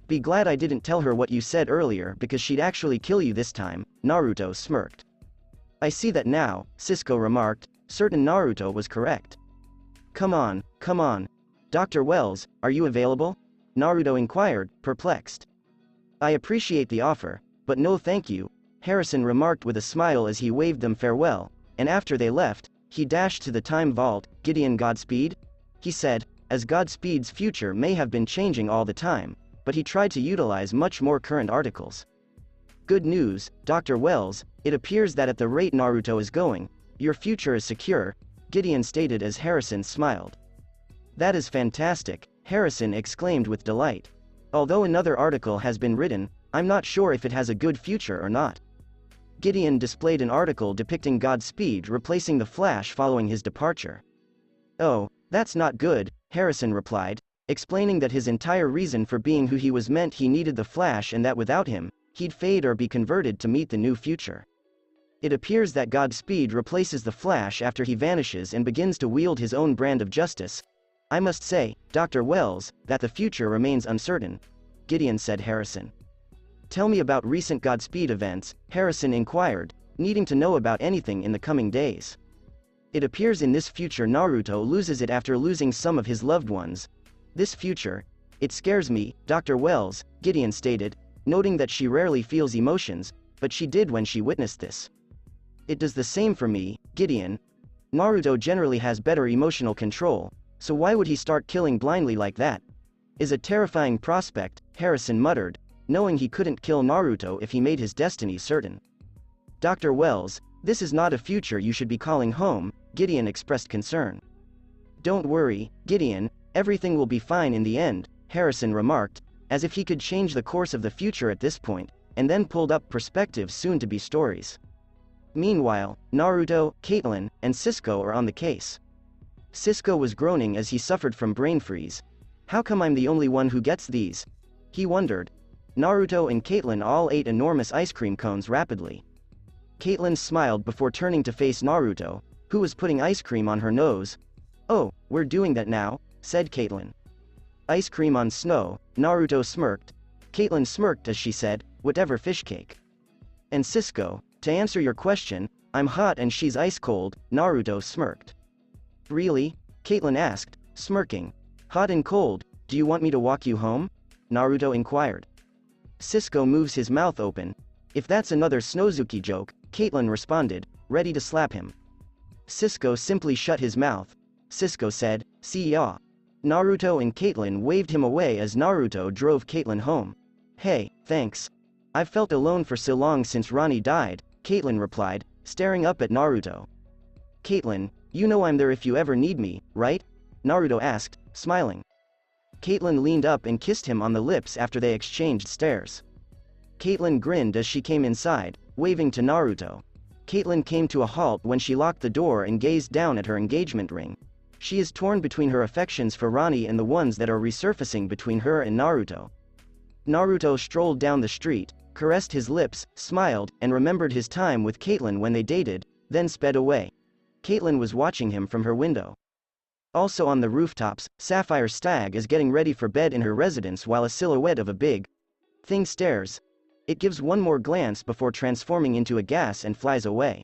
Be glad I didn't tell her what you said earlier because she'd actually kill you this time, Naruto smirked. I see that now, Cisco remarked, certain Naruto was correct. Come on, come on. Dr. Wells, are you available? Naruto inquired, perplexed. I appreciate the offer, but no thank you, Harrison remarked with a smile as he waved them farewell. and after they left, he dashed to the time vault. Gideon Godspeed? He said, as Godspeed's future may have been changing all the time, but he tried to utilize much more current articles. Good news, Dr. Wells, it appears that at the rate Naruto is going, your future is secure, Gideon stated as Harrison smiled. That is fantastic, Harrison exclaimed with delight. Although another article has been written, I'm not sure if it has a good future or not. Gideon displayed an article depicting Godspeed replacing the Flash following his departure. Oh, that's not good, Harrison replied, explaining that his entire reason for being who he was meant he needed the Flash and that without him, he'd fade or be converted to meet the new future. It appears that Godspeed replaces the Flash after he vanishes and begins to wield his own brand of justice. I must say, Dr. Wells, that the future remains uncertain, Gideon said. Harrison. Tell me about recent Godspeed events, Harrison inquired, needing to know about anything in the coming days. It appears in this future Naruto loses it after losing some of his loved ones. This future, it scares me, Dr. Wells, Gideon stated, noting that she rarely feels emotions, but she did when she witnessed this. It does the same for me, Gideon. Naruto generally has better emotional control, so why would he start killing blindly like that? Is a terrifying prospect, Harrison muttered, knowing he couldn't kill Naruto if he made his destiny certain. Dr. Wells, this is not a future you should be calling home, Gideon expressed concern. Don't worry, Gideon, everything will be fine in the end, Harrison remarked, as if he could change the course of the future at this point, and then pulled up perspectives soon-to-be stories. Meanwhile, Naruto, Caitlin, and Cisco are on the case. Cisco was groaning as he suffered from brain freeze. How come I'm the only one who gets these? He wondered. Naruto and Caitlin all ate enormous ice cream cones rapidly. Caitlin smiled before turning to face Naruto, who was putting ice cream on her nose. Oh, we're doing that now, said Caitlin. Ice cream on snow, Naruto smirked. Caitlin smirked as she said, whatever fish cake. And Cisco, to answer your question, I'm hot and she's ice cold, Naruto smirked. Really? Caitlin asked, smirking. Hot and cold, do you want me to walk you home? Naruto inquired. Cisco moves his mouth open. If that's another Snozuki joke, Caitlin responded, ready to slap him. Cisco simply shut his mouth. Cisco said, see ya. Naruto and Caitlin waved him away as Naruto drove Caitlin home. Hey, thanks. I've felt alone for so long since Ronnie died, Caitlin replied, staring up at Naruto. Caitlin, you know I'm there if you ever need me, right? Naruto asked, smiling. Caitlin leaned up and kissed him on the lips after they exchanged stares. Caitlin grinned as she came inside, waving to Naruto. Caitlin came to a halt when she locked the door and gazed down at her engagement ring. She is torn between her affections for Ronnie and the ones that are resurfacing between her and Naruto. Naruto strolled down the street, caressed his lips, smiled, and remembered his time with Caitlin when they dated, then sped away. Caitlin was watching him from her window. Also on the rooftops, Sapphire Stag is getting ready for bed in her residence while a silhouette of a big thing stares. It gives one more glance before transforming into a gas and flies away.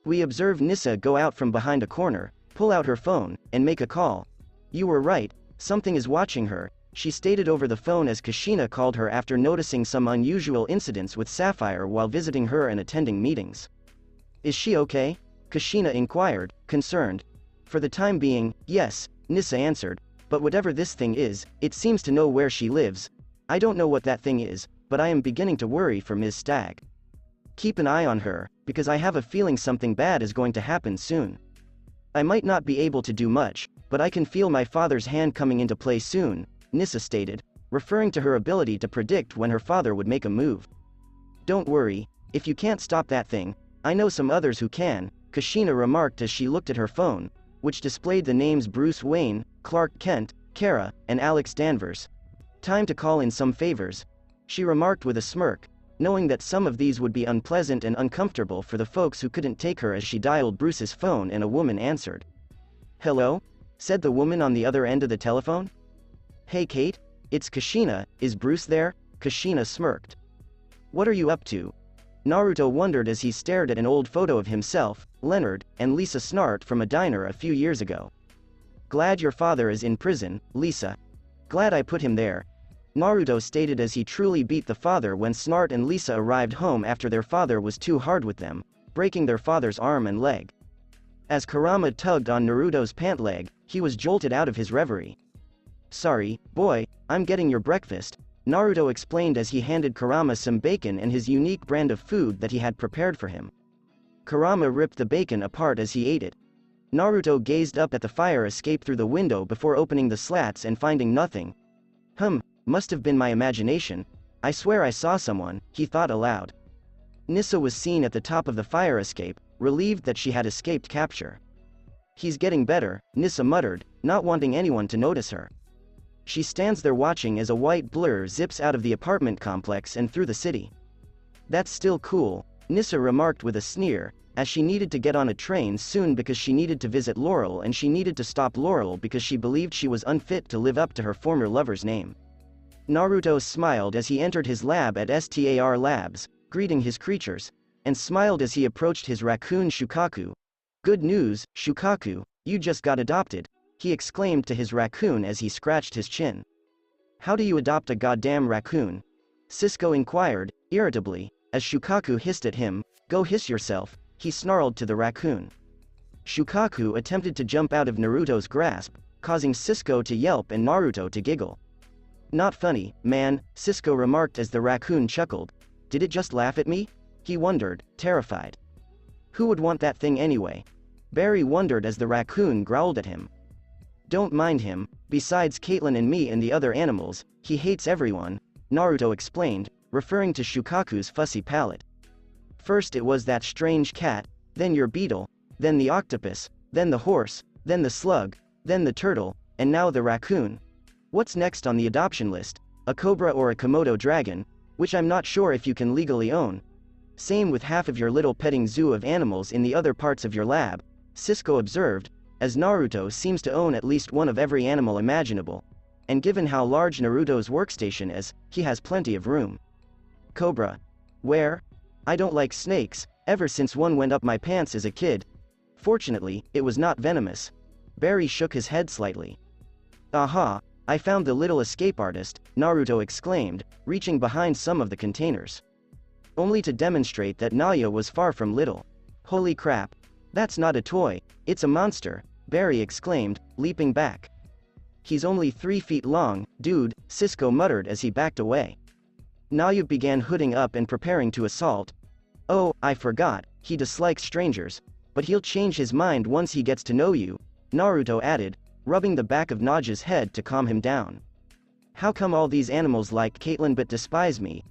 We observe Nissa go out from behind a corner, pull out her phone, and make a call. You were right, something is watching her, she stated over the phone as Kushina called her after noticing some unusual incidents with Sapphire while visiting her and attending meetings. Is she okay? Kushina inquired, concerned. For the time being, yes, Nissa answered, but whatever this thing is, it seems to know where she lives. I don't know what that thing is, but I am beginning to worry for Ms. Stag. Keep an eye on her, because I have a feeling something bad is going to happen soon. I might not be able to do much, but I can feel my father's hand coming into play soon, Nissa stated, referring to her ability to predict when her father would make a move. Don't worry, if you can't stop that thing, I know some others who can, Kushina remarked as she looked at her phone, which displayed the names Bruce Wayne, Clark Kent, Kara, and Alex Danvers. Time to call in some favors, she remarked with a smirk, knowing that some of these would be unpleasant and uncomfortable for the folks who couldn't take her as she dialed Bruce's phone and a woman answered. Hello? Said the woman on the other end of the telephone. Hey Kate, it's Kushina, is Bruce there? Kushina smirked. What are you up to? Naruto wondered as he stared at an old photo of himself, Leonard, and Lisa Snart from a diner a few years ago. Glad your father is in prison, Lisa. Glad I put him there. Naruto stated as he truly beat the father when Snart and Lisa arrived home after their father was too hard with them. breaking their father's arm and leg. As Kurama tugged on Naruto's pant leg, he was jolted out of his reverie. "Sorry, boy, I'm getting your breakfast," Naruto explained as he handed Kurama some bacon and his unique brand of food that he had prepared for him. Kurama ripped the bacon apart as he ate it. Naruto gazed up at the fire escape through the window before opening the slats and finding nothing. Must have been my imagination. I swear I saw someone, he thought aloud. Nissa was seen at the top of the fire escape, relieved that she had escaped capture. "He's getting better," Nissa muttered, not wanting anyone to notice her. She stands there watching as a white blur zips out of the apartment complex and through the city. "That's still cool," Nissa remarked with a sneer, as she needed to get on a train soon because she needed to visit Laurel and she needed to stop Laurel because she believed she was unfit to live up to her former lover's name. Naruto smiled as he entered his lab at STAR Labs, greeting his creatures, and smiled as he approached his raccoon Shukaku. "Good news, Shukaku, you just got adopted," he exclaimed to his raccoon as he scratched his chin. "How do you adopt a goddamn raccoon?" Cisco inquired, irritably, as Shukaku hissed at him. "Go hiss yourself," he snarled to the raccoon. Shukaku attempted to jump out of Naruto's grasp, causing Cisco to yelp and Naruto to giggle. "Not funny, man," Cisco remarked as the raccoon chuckled. "Did it just laugh at me?" he wondered, terrified. "Who would want that thing anyway?" Barry wondered as the raccoon growled at him. "Don't mind him, besides Caitlyn and me and the other animals, he hates everyone," Naruto explained, referring to Shukaku's fussy palate. "First it was that strange cat, then your beetle, then the octopus, then the horse, then the slug, then the turtle, and now the raccoon. What's next on the adoption list? A cobra or a Komodo dragon, which I'm not sure if you can legally own. Same with half of your little petting zoo of animals in the other parts of your lab," Cisco observed, as Naruto seems to own at least one of every animal imaginable. And given how large Naruto's workstation is, he has plenty of room. "Cobra? Where? I don't like snakes, ever since one went up my pants as a kid. Fortunately, it was not venomous." Barry shook his head slightly. "Aha, I found the little escape artist," Naruto exclaimed, reaching behind some of the containers. Only to demonstrate that Naya was far from little. "Holy crap. That's not a toy, it's a monster," Barry exclaimed, leaping back. "He's only 3 feet long, dude," Cisco muttered as he backed away. Naya began hooding up and preparing to assault. "Oh, I forgot, he dislikes strangers, but he'll change his mind once he gets to know you," Naruto added, rubbing the back of Naja's head to calm him down. "How come all these animals like Caitlyn but despise me?"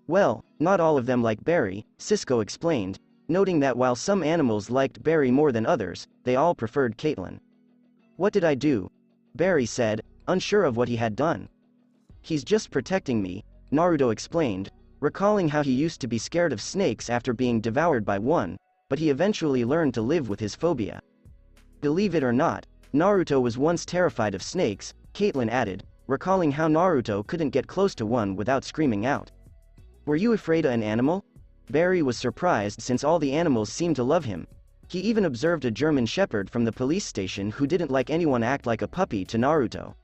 "Well, not all of them like Barry," Cisco explained, noting that while some animals liked Barry more than others, they all preferred Caitlyn. "What did I do?" Barry said, unsure of what he had done. "He's just protecting me," Naruto explained, recalling how he used to be scared of snakes after being devoured by one, but he eventually learned to live with his phobia. "Believe it or not, Naruto was once terrified of snakes," Caitlyn added, recalling how Naruto couldn't get close to one without screaming out. "Were you afraid of an animal?" Barry was surprised since all the animals seemed to love him. He even observed a German shepherd from the police station who didn't like anyone act like a puppy to Naruto.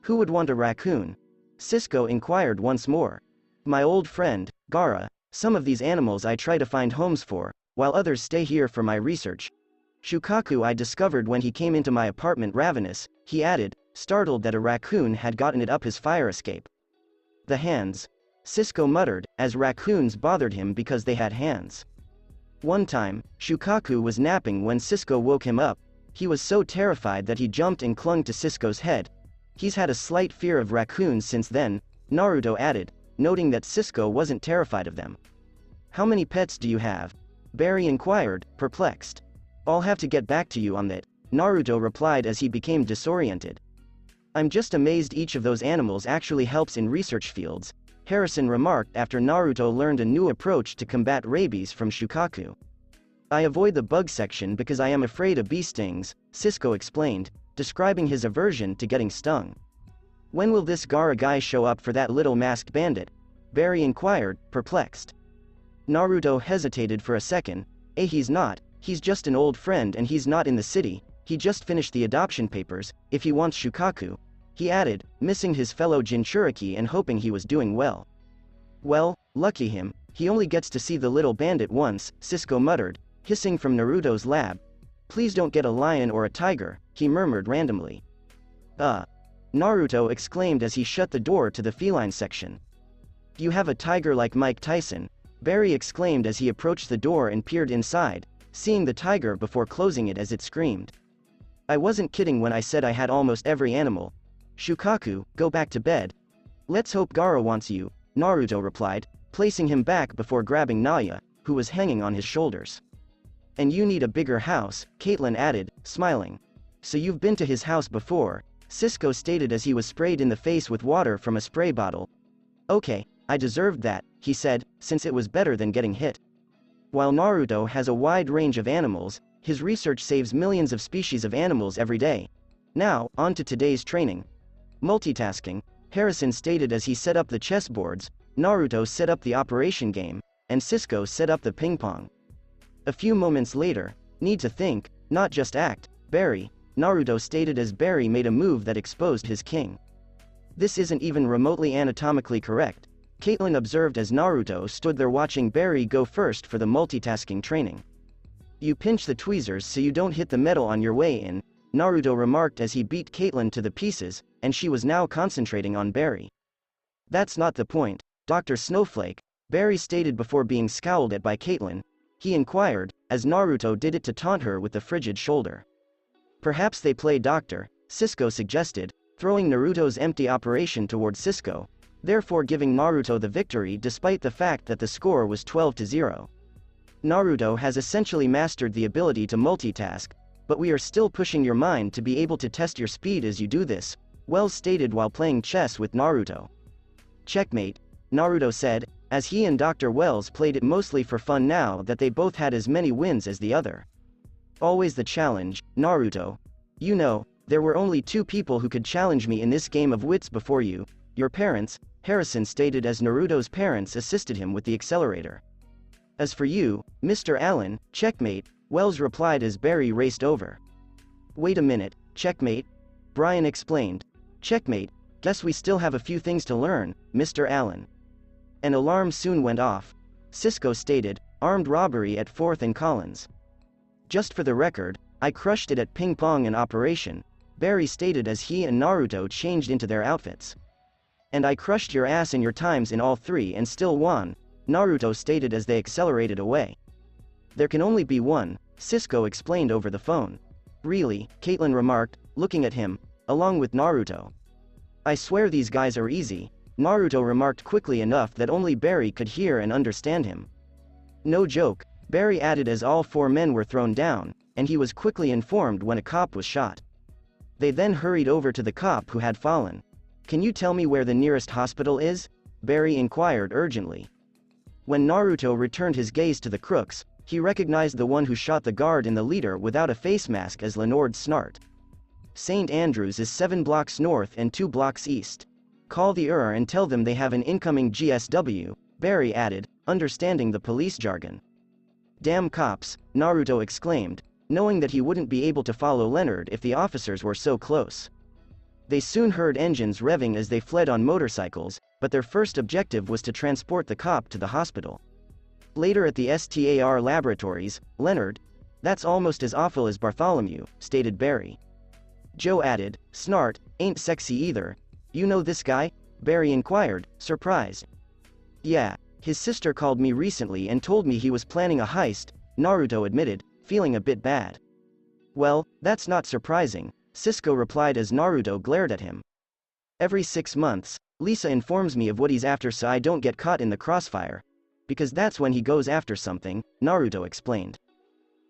"Who would want a raccoon?" Cisco inquired once more. "My old friend, Gaara. Some of these animals I try to find homes for, while others stay here for my research. Shukaku I discovered when he came into my apartment ravenous," he added, startled that a raccoon had gotten it up his fire escape. "The hands," Cisco muttered, as raccoons bothered him because they had hands. One time, Shukaku was napping when Cisco woke him up. He was so terrified that he jumped and clung to Cisco's head. "He's had a slight fear of raccoons since then," Naruto added, noting that Cisco wasn't terrified of them. "How many pets do you have?" Barry inquired, perplexed. "I'll have to get back to you on that," Naruto replied as he became disoriented. "I'm just amazed each of those animals actually helps in research fields," Harrison remarked after Naruto learned a new approach to combat rabies from Shukaku. "I avoid the bug section because I am afraid of bee stings," Cisco explained, describing his aversion to getting stung. "When will this Gaara guy show up for that little masked bandit?" Barry inquired, perplexed. Naruto hesitated for a second. He's not, he's just an old friend and he's not in the city, he just finished the adoption papers, if he wants Shukaku," he added, missing his fellow Jinchuriki and hoping he was doing well. "Well, lucky him, He only gets to see the little bandit once, Cisco muttered, hissing from Naruto's lab. Please don't get a lion or a tiger, he murmured randomly. Naruto exclaimed as he shut the door to the feline section. You have a tiger like Mike Tyson, Barry exclaimed as he approached the door and peered inside, seeing the tiger before closing it as it screamed. I wasn't kidding when I said I had almost every animal. Shukaku, go back to bed. Let's hope Gaara wants you, Naruto replied, placing him back before grabbing Naya, who was hanging on his shoulders. And you need a bigger house, Caitlin added, smiling. So you've been to his house before, Cisco stated as he was sprayed in the face with water from a spray bottle. Okay, I deserved that, he said, since it was better than getting hit. While Naruto has a wide range of animals, his research saves millions of species of animals every day. Now, on to today's training. Multitasking, Harrison stated as he set up the chessboards, Naruto set up the operation game, and Cisco set up the ping pong. A few moments later, need to think, not just act, Barry, Naruto stated as Barry made a move that exposed his king. This isn't even remotely anatomically correct, Caitlin observed as Naruto stood there watching Barry go first for the multitasking training. You pinch the tweezers so you don't hit the metal on your way in, Naruto remarked as he beat Caitlin to the pieces, and she was now concentrating on Barry. That's not the point, Dr. Snowflake, Barry stated before being scowled at by Caitlin. He inquired, as Naruto did it to taunt her with the frigid shoulder. Perhaps they play doctor, Cisco suggested, throwing Naruto's empty operation toward Cisco, therefore giving Naruto the victory despite the fact that the score was 12-0. Naruto has essentially mastered the ability to multitask, but we are still pushing your mind to be able to test your speed as you do this, Wells stated while playing chess with Naruto. Checkmate, Naruto said, as he and Dr. Wells played it mostly for fun now that they both had as many wins as the other. Always the challenge, Naruto. You know, there were only two people who could challenge me in this game of wits before you, your parents, Harrison stated as Naruto's parents assisted him with the accelerator. As for you, Mr. Allen, checkmate, Wells replied as Barry raced over. Wait a minute, checkmate? Brian explained. Checkmate, guess we still have a few things to learn, Mr. Allen. An alarm soon went off. Cisco stated, armed robbery at 4th and Collins. Just for the record, I crushed it at ping pong and operation, Barry stated as he and Naruto changed into their outfits. And I crushed your ass in your times in all three and still won, Naruto stated as they accelerated away. There can only be one, Cisco explained over the phone. Really, Caitlin remarked, looking at him, along with Naruto. I swear these guys are easy, Naruto remarked quickly enough that only Barry could hear and understand him. No joke, Barry added as all four men were thrown down, and he was quickly informed when a cop was shot. They then hurried over to the cop who had fallen. Can you tell me where the nearest hospital is? Barry inquired urgently. When Naruto returned his gaze to the crooks, he recognized the one who shot the guard in the leader without a face mask as Leonard Snart. St. Andrews is 7 blocks north and 2 blocks east. Call the and tell them they have an incoming GSW, Barry added, understanding the police jargon. Damn cops, Naruto exclaimed, knowing that he wouldn't be able to follow Leonard if the officers were so close. They soon heard engines revving as they fled on motorcycles, but their first objective was to transport the cop to the hospital. Later at the STAR laboratories, Leonard, that's almost as awful as Bartholomew, stated Barry. Joe added, Snart, ain't sexy either. You know this guy? Barry inquired, surprised. Yeah, his sister called me recently and told me he was planning a heist, Naruto admitted, feeling a bit bad. Well, that's not surprising, Cisco replied as Naruto glared at him. Every 6 months, Lisa informs me of what he's after so I don't get caught in the crossfire. Because that's when he goes after something, Naruto explained.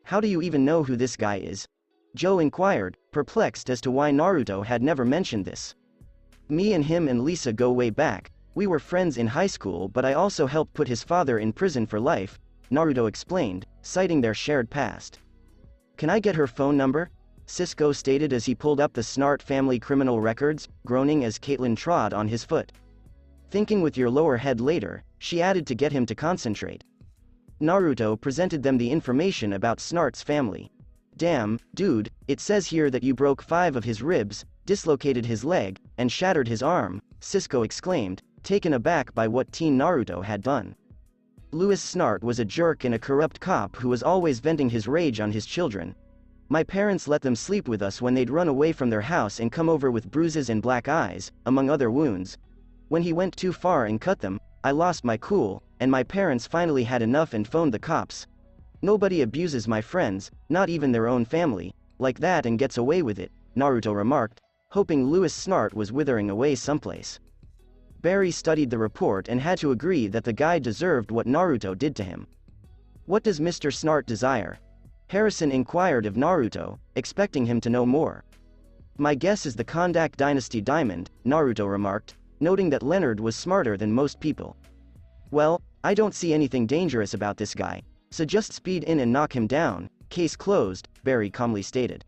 How do you even know who this guy is? Joe inquired, perplexed as to why Naruto had never mentioned this. Me and him and Lisa go way back, we were friends in high school but I also helped put his father in prison for life, Naruto explained, citing their shared past. Can I get her phone number? Cisco stated as he pulled up the Snart family criminal records, groaning as Caitlin trod on his foot. Thinking with your lower head later, she added to get him to concentrate. Naruto presented them the information about Snart's family. Damn, dude, it says here that you broke 5 of his ribs, dislocated his leg, and shattered his arm, Cisco exclaimed, taken aback by what teen Naruto had done. Louis Snart was a jerk and a corrupt cop who was always venting his rage on his children. My parents let them sleep with us when they'd run away from their house and come over with bruises and black eyes, among other wounds. When he went too far and cut them, I lost my cool, and my parents finally had enough and phoned the cops. Nobody abuses my friends, not even their own family, like that and gets away with it, Naruto remarked, hoping Louis Snart was withering away someplace. Barry studied the report and had to agree that the guy deserved what Naruto did to him. What does Mr. Snart desire? Harrison inquired of Naruto, expecting him to know more. My guess is the Kondak Dynasty diamond, Naruto remarked, noting that Leonard was smarter than most people. Well, I don't see anything dangerous about this guy, so just speed in and knock him down, case closed, Barry calmly stated.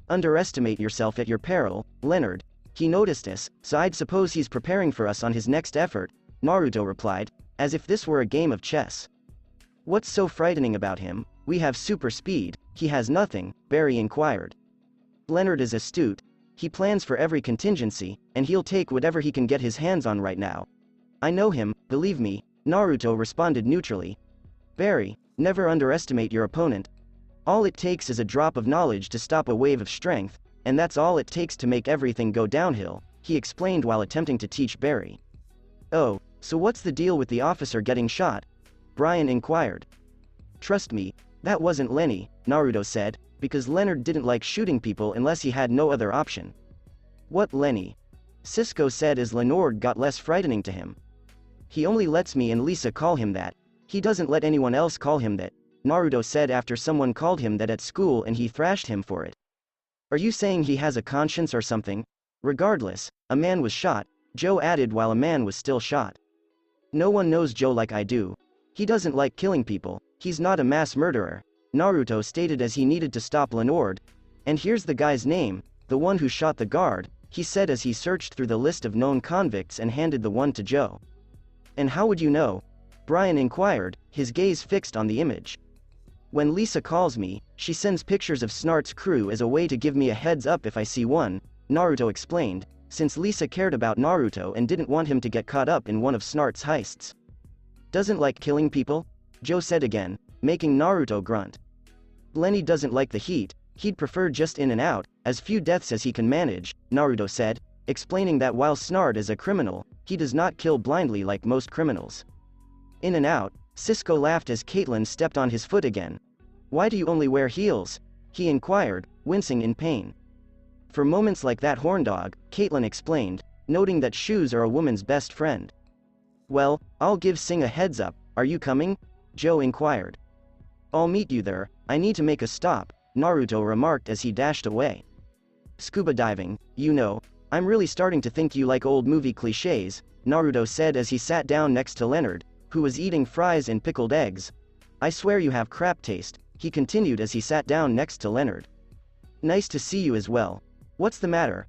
Underestimate yourself at your peril, Leonard. He noticed us, so I'd suppose he's preparing for us on his next effort, Naruto replied, as if this were a game of chess. What's so frightening about him? We have super speed, he has nothing, Barry inquired. Leonard is astute, he plans for every contingency, and he'll take whatever he can get his hands on right now. I know him, believe me, Naruto responded neutrally. Barry, never underestimate your opponent. All it takes is a drop of knowledge to stop a wave of strength, and that's all it takes to make everything go downhill, he explained while attempting to teach Barry. Oh, so what's the deal with the officer getting shot? Brian inquired. Trust me, that wasn't Lenny, Naruto said, because Leonard didn't like shooting people unless he had no other option. What Lenny? Cisco said as Leonard got less frightening to him. He only lets me and Lisa call him that. He doesn't let anyone else call him that, Naruto said after someone called him that at school and he thrashed him for it. Are you saying he has a conscience or something? Regardless, a man was shot, Joe added while a man was still shot. No one knows Joe like I do. He doesn't like killing people, he's not a mass murderer, Naruto stated as he needed to stop Leonard. And here's the guy's name, the one who shot the guard, he said as he searched through the list of known convicts and handed the one to Joe. And how would you know? Brian inquired, his gaze fixed on the image. When Lisa calls me, she sends pictures of Snart's crew as a way to give me a heads up if I see one, Naruto explained, since Lisa cared about Naruto and didn't want him to get caught up in one of Snart's heists. Doesn't like killing people? Joe said again, making Naruto grunt. Lenny doesn't like the heat, he'd prefer just in and out, as few deaths as he can manage, Naruto said, explaining that while Snart is a criminal, he does not kill blindly like most criminals. In and out, Cisco laughed as Caitlin stepped on his foot again. Why do you only wear heels? He inquired, wincing in pain. For moments like that horndog, Caitlin explained, noting that shoes are a woman's best friend. Well, I'll give Sing a heads up, are you coming? Joe inquired. I'll meet you there, I need to make a stop, Naruto remarked as he dashed away. Scuba diving, you know, I'm really starting to think you like old movie cliches, Naruto said as he sat down next to Leonard, who was eating fries and pickled eggs. I swear you have crap taste, he continued as he sat down next to Leonard. Nice to see you as well. What's the matter?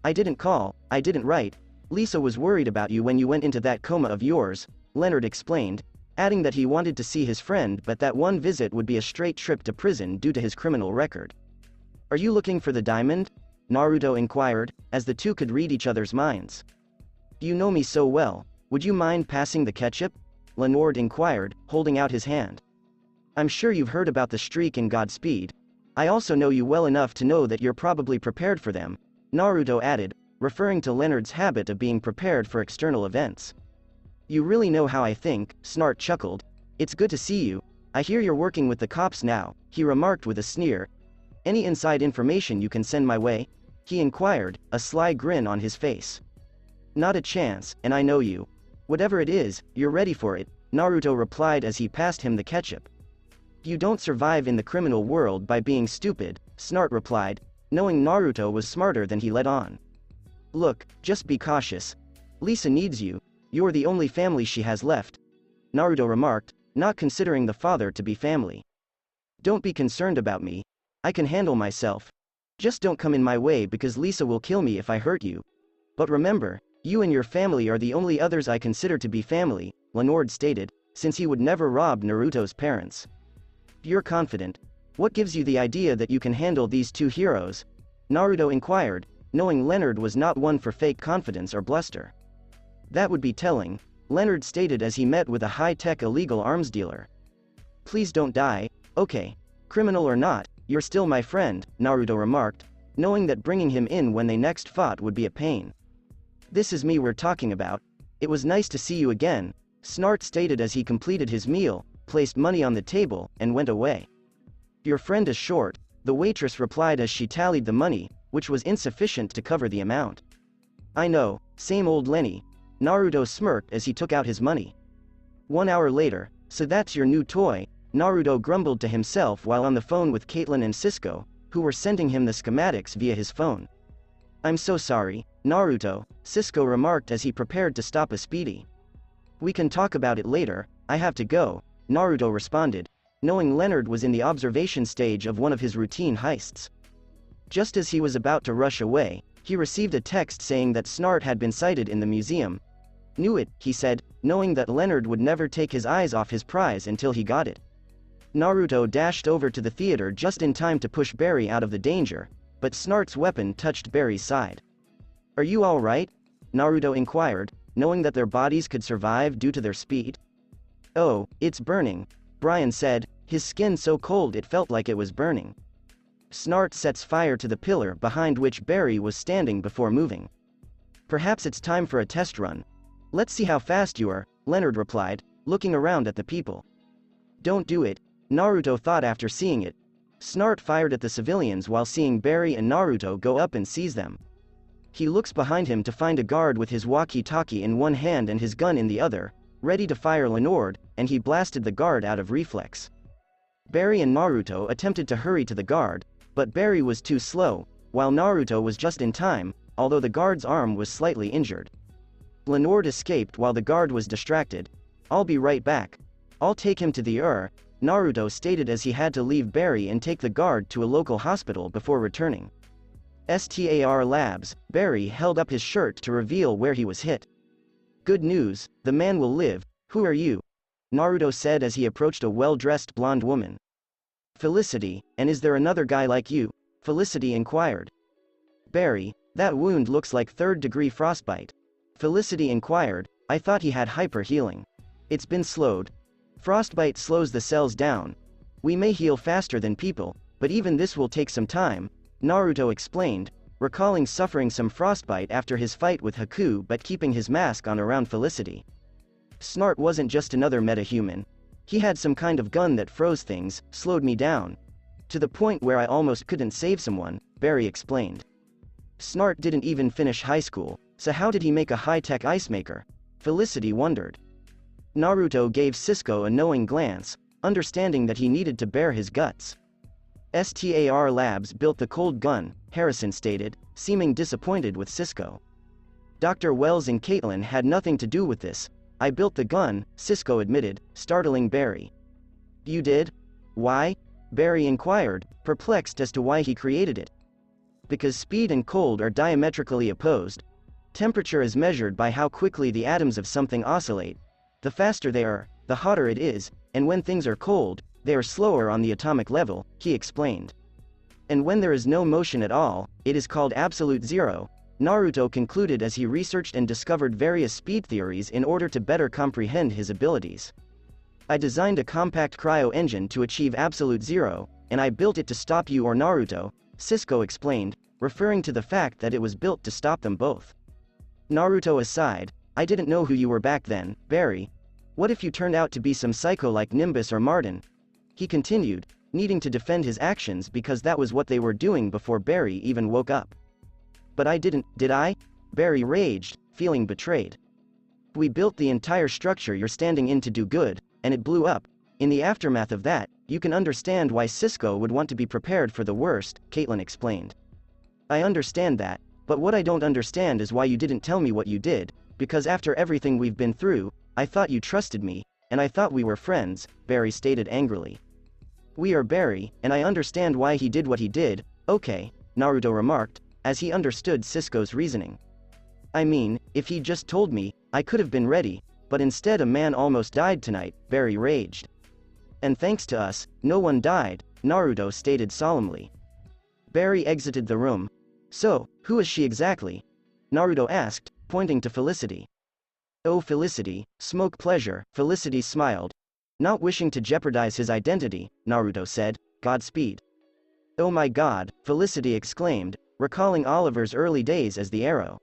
I didn't call, I didn't write. Lisa was worried about you when you went into that coma of yours, Leonard explained, adding that he wanted to see his friend but that one visit would be a straight trip to prison due to his criminal record. Are you looking for the diamond? Naruto inquired, as the two could read each other's minds. You know me so well, would you mind passing the ketchup? Leonard inquired, holding out his hand. I'm sure you've heard about the streak in Godspeed. I also know you well enough to know that you're probably prepared for them, Naruto added, referring to Leonard's habit of being prepared for external events. You really know how I think, Snart chuckled. It's good to see you. I hear you're working with the cops now, he remarked with a sneer. Any inside information you can send my way? He inquired, a sly grin on his face. Not a chance, and I know you. Whatever it is, you're ready for it, Naruto replied as he passed him the ketchup. You don't survive in the criminal world by being stupid, Snart replied, knowing Naruto was smarter than he let on. Look, just be cautious. Lisa needs you, you're the only family she has left, Naruto remarked, not considering the father to be family. Don't be concerned about me. I can handle myself. Just don't come in my way because Lisa will kill me if I hurt you. But remember, you and your family are the only others I consider to be family, Leonard stated, since he would never rob Naruto's parents. You're confident. What gives you the idea that you can handle these two heroes? Naruto inquired, knowing Leonard was not one for fake confidence or bluster. That would be telling. Leonard stated as he met with a high-tech illegal arms dealer. Please don't die, okay. Criminal or not, you're still my friend, Naruto remarked, knowing that bringing him in when they next fought would be a pain. This is me we're talking about. It was nice to see you again, Snart stated as he completed his meal, placed money on the table, and went away. Your friend is short, the waitress replied as she tallied the money, which was insufficient to cover the amount. I know, same old Lenny, Naruto smirked as he took out his money. 1 hour later, so that's your new toy, Naruto grumbled to himself while on the phone with Caitlin and Cisco, who were sending him the schematics via his phone. I'm so sorry, Naruto, Cisco remarked as he prepared to stop a speedy. We can talk about it later, I have to go, Naruto responded, knowing Leonard was in the observation stage of one of his routine heists. Just as he was about to rush away, he received a text saying that Snart had been sighted in the museum. Knew it, he said, knowing that Leonard would never take his eyes off his prize until he got it. Naruto dashed over to the theater just in time to push Barry out of the danger, but Snart's weapon touched Barry's side. Are you alright? Naruto inquired, knowing that their bodies could survive due to their speed. Oh, it's burning, Brian said, his skin so cold it felt like it was burning. Snart sets fire to the pillar behind which Barry was standing before moving. Perhaps it's time for a test run. Let's see how fast you are, Leonard replied, looking around at the people. Don't do it, Naruto thought after seeing it. Snart fired at the civilians while seeing Barry and Naruto go up and seize them. He looks behind him to find a guard with his walkie-talkie in one hand and his gun in the other, ready to fire Leonard, and he blasted the guard out of reflex. Barry and Naruto attempted to hurry to the guard, but Barry was too slow, while Naruto was just in time, although the guard's arm was slightly injured. Leonard escaped while the guard was distracted. I'll be right back. I'll take him to the Naruto stated as he had to leave Barry and take the guard to a local hospital before returning. STAR Labs, Barry held up his shirt to reveal where he was hit. Good news, the man will live. Who are you? Naruto said as he approached a well-dressed blonde woman. Felicity, and is there another guy like you? Felicity inquired. Barry, that wound looks like third-degree frostbite. Felicity inquired, I thought he had hyper-healing. It's been slowed. Frostbite slows the cells down. We may heal faster than people, but even this will take some time, Naruto explained, recalling suffering some frostbite after his fight with Haku but keeping his mask on around Felicity. Snart wasn't just another metahuman. He had some kind of gun that froze things, slowed me down. To the point where I almost couldn't save someone, Barry explained. Snart didn't even finish high school, so how did he make a high-tech ice maker? Felicity wondered. Naruto gave Cisco a knowing glance, understanding that he needed to bare his guts. STAR Labs built the cold gun, Harrison stated, seeming disappointed with Cisco. Dr. Wells and Caitlin had nothing to do with this. I built the gun, Cisco admitted, startling Barry. You did? Why? Barry inquired, perplexed as to why he created it. Because speed and cold are diametrically opposed. Temperature is measured by how quickly the atoms of something oscillate. The faster they are, the hotter it is, and when things are cold, they are slower on the atomic level, he explained. And when there is no motion at all, it is called absolute zero, Naruto concluded as he researched and discovered various speed theories in order to better comprehend his abilities. I designed a compact cryo engine to achieve absolute zero, and I built it to stop you or Naruto, Cisco explained, referring to the fact that it was built to stop them both. Naruto aside, I didn't know who you were back then, Barry. What if you turned out to be some psycho like Nimbus or Martin? He continued, needing to defend his actions because that was what they were doing before Barry even woke up. But I didn't, did I? Barry raged, feeling betrayed. We built the entire structure you're standing in to do good, and it blew up. In the aftermath of that, you can understand why Cisco would want to be prepared for the worst, Caitlin explained. I understand that, but what I don't understand is why you didn't tell me what you did, because after everything we've been through, I thought you trusted me, and I thought we were friends, Barry stated angrily. We are Barry, and I understand why he did what he did, okay, Naruto remarked, as he understood Cisco's reasoning. I mean, if he'd just told me, I could have been ready, but instead a man almost died tonight, Barry raged. And thanks to us, no one died, Naruto stated solemnly. Barry exited the room. So, who is she exactly? Naruto asked, pointing to Felicity. Oh Felicity, smoke pleasure, Felicity smiled. Not wishing to jeopardize his identity, Naruto said, Godspeed. Oh my god, Felicity exclaimed, recalling Oliver's early days as the Arrow.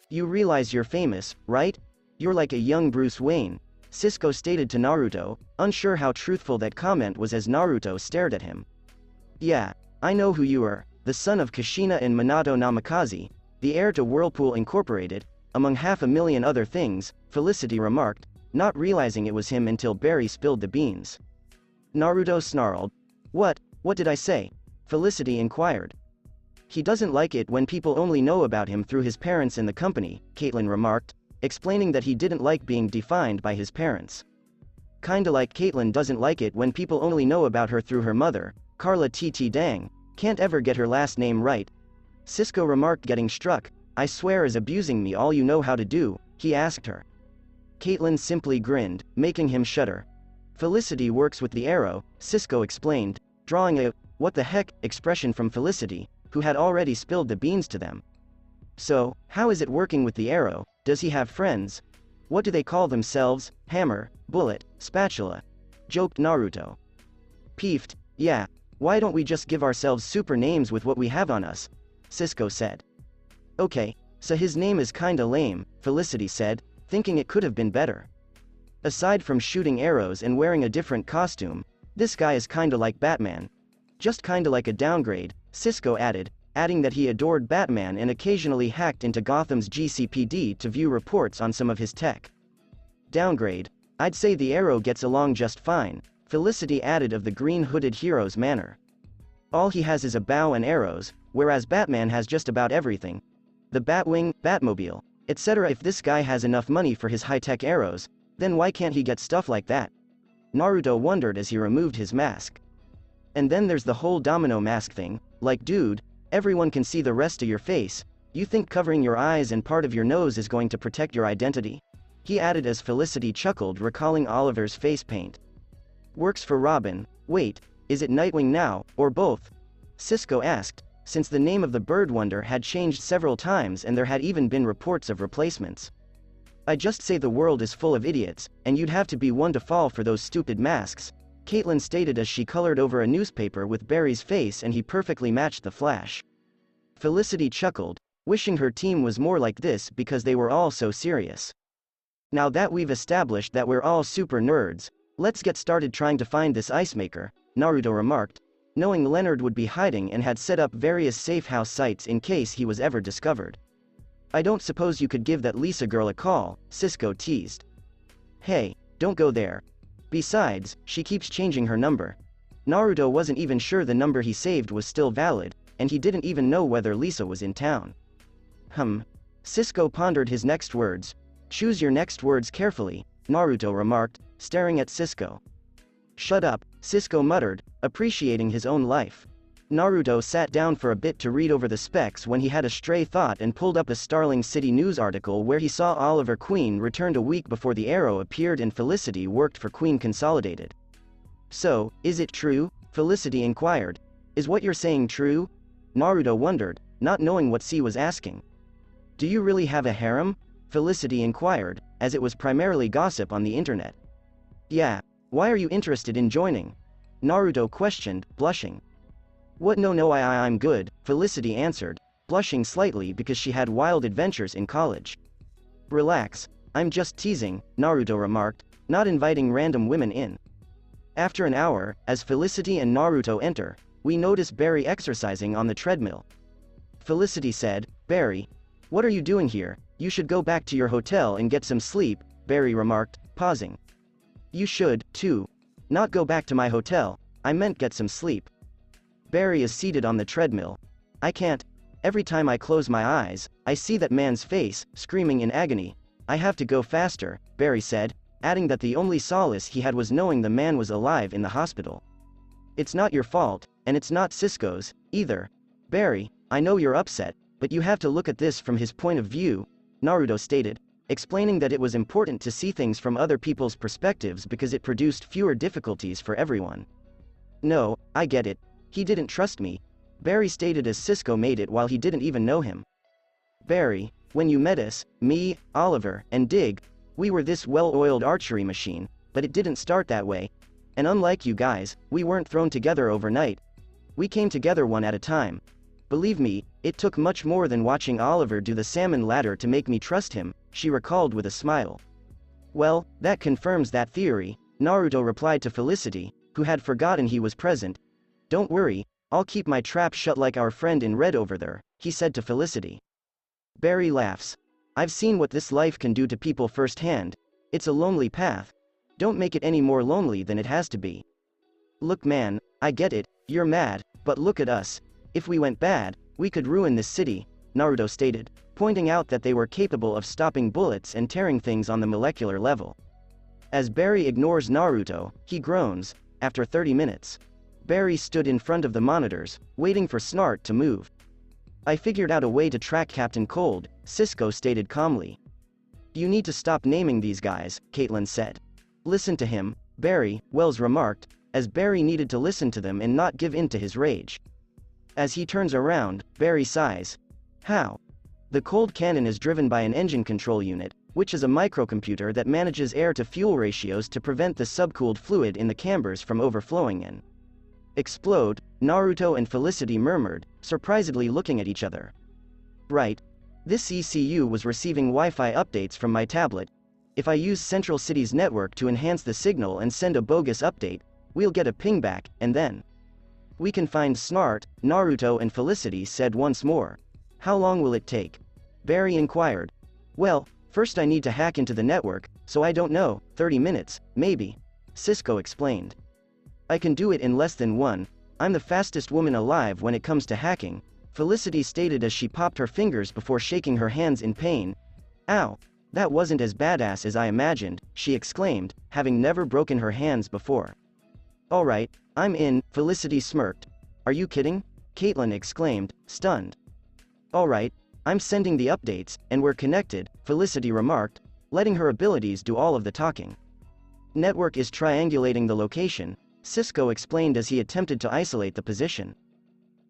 You realize you're famous, right? You're like a young Bruce Wayne, Cisco stated to Naruto, unsure how truthful that comment was as Naruto stared at him. Yeah, I know who you are, the son of Kushina and Minato Namikaze, the heir to Whirlpool Incorporated, among 500,000 other things, Felicity remarked, not realizing it was him until Barry spilled the beans. Naruto snarled. What did I say? Felicity inquired. He doesn't like it when people only know about him through his parents and the company, Caitlin remarked, explaining that he didn't like being defined by his parents. Kinda like Caitlin doesn't like it when people only know about her through her mother, Carla TT Dang, can't ever get her last name right. Cisco remarked, getting struck. I swear is abusing me all you know how to do, he asked her. Caitlin simply grinned, making him shudder. Felicity works with the Arrow, Cisco explained, drawing a what the heck expression from Felicity, who had already spilled the beans to them. So, how is it working with the Arrow? Does he have friends? What do they call themselves? Hammer, bullet, spatula? Joked Naruto. Peeved, yeah, why don't we just give ourselves super names with what we have on us? Cisco said. Okay, so his name is kinda lame, Felicity said, thinking it could have been better. Aside from shooting arrows and wearing a different costume, this guy is kinda like Batman. Just kinda like a downgrade, Cisco added, adding that he adored Batman and occasionally hacked into Gotham's GCPD to view reports on some of his tech. Downgrade? I'd say the Arrow gets along just fine, Felicity added of the green-hooded hero's manner. All he has is a bow and arrows, whereas Batman has just about everything. The Batwing, Batmobile, etc. If this guy has enough money for his high-tech arrows, then why can't he get stuff like that? Naruto wondered as he removed his mask. And then there's the whole domino mask thing, like dude, everyone can see the rest of your face, you think covering your eyes and part of your nose is going to protect your identity? He added as Felicity chuckled, recalling Oliver's face paint. Works for Robin. Wait, is it Nightwing now, or both? Cisco asked, since the name of the Bird Wonder had changed several times and there had even been reports of replacements. I just say the world is full of idiots, and you'd have to be one to fall for those stupid masks, Caitlin stated as she colored over a newspaper with Barry's face and he perfectly matched the Flash. Felicity chuckled, wishing her team was more like this because they were all so serious. Now that we've established that we're all super nerds, let's get started trying to find this ice maker, Naruto remarked, knowing Leonard would be hiding and had set up various safe house sites in case he was ever discovered. I don't suppose you could give that Lisa girl a call, Cisco teased. Hey, don't go there. Besides, she keeps changing her number. Naruto wasn't even sure the number he saved was still valid, and he didn't even know whether Lisa was in town. Cisco pondered his next words. Choose your next words carefully, Naruto remarked, staring at Cisco. Shut up, Cisco muttered, appreciating his own life. Naruto sat down for a bit to read over the specs when he had a stray thought and pulled up a Starling City news article where he saw Oliver Queen returned a week before the Arrow appeared and Felicity worked for Queen Consolidated. So, is it true? Felicity inquired. Is what you're saying true? Naruto wondered, not knowing what C was asking. Do you really have a harem? Felicity inquired, as it was primarily gossip on the internet. Yeah, why are you interested in joining? Naruto questioned, blushing. What no I'm good, Felicity answered, blushing slightly because she had wild adventures in college. Relax, I'm just teasing, Naruto remarked, not inviting random women in. After an hour, as Felicity and Naruto enter, we notice Barry exercising on the treadmill. Felicity said, Barry, what are you doing here? You should go back to your hotel and get some sleep, Barry remarked, pausing. You should, too. Not go back to my hotel, I meant get some sleep. Barry is seated on the treadmill. I can't. Every time I close my eyes, I see that man's face, screaming in agony. I have to go faster, Barry said, adding that the only solace he had was knowing the man was alive in the hospital. It's not your fault, and it's not Cisco's, either. Barry, I know you're upset, but you have to look at this from his point of view, Naruto stated, explaining that it was important to see things from other people's perspectives because it produced fewer difficulties for everyone. No, I get it. He didn't trust me, Barry stated as Cisco made it while he didn't even know him. Barry, when you met us, me, Oliver, and Dig, We were this well-oiled archery machine, but it didn't start that way. And unlike you guys, we weren't thrown together overnight. We came together one at a time. Believe me, it took much more than watching Oliver do the salmon ladder to make me trust him, she recalled with a smile. Well, that confirms that theory, Naruto replied to Felicity, who had forgotten he was present. Don't worry, I'll keep my trap shut like our friend in red over there, he said to Felicity. Barry laughs. I've seen what this life can do to people firsthand. It's a lonely path. Don't make it any more lonely than it has to be. Look man, I get it, you're mad, but look at us. If we went bad, we could ruin this city, Naruto stated, pointing out that they were capable of stopping bullets and tearing things on the molecular level. As Barry ignores Naruto, he groans. After 30 minutes. Barry stood in front of the monitors, waiting for Snart to move. I figured out a way to track Captain Cold, Cisco stated calmly. You need to stop naming these guys, Caitlin said. Listen to him, Barry, Wells remarked, as Barry needed to listen to them and not give in to his rage. As he turns around, Barry sighs. How? The cold cannon is driven by an engine control unit, which is a microcomputer that manages air-to-fuel ratios to prevent the subcooled fluid in the cambers from overflowing and explode, Naruto and Felicity murmured, surprisedly looking at each other. Right. This ECU was receiving Wi-Fi updates from my tablet. If I use Central City's network to enhance the signal and send a bogus update, we'll get a ping back, and then we can find Snart, Naruto and Felicity said once more. How long will it take? Barry inquired. Well, first I need to hack into the network, so I don't know, 30 minutes, maybe. Cisco explained. I can do it in less than one. I'm the fastest woman alive when it comes to hacking, Felicity stated as she popped her fingers before shaking her hands in pain. Ow! That wasn't as badass as I imagined, she exclaimed, having never broken her hands before. Alright, I'm in, Felicity smirked. Are you kidding? Caitlin exclaimed, stunned. Alright, I'm sending the updates, and we're connected, Felicity remarked, letting her abilities do all of the talking. Network is triangulating the location, Cisco explained as he attempted to isolate the position.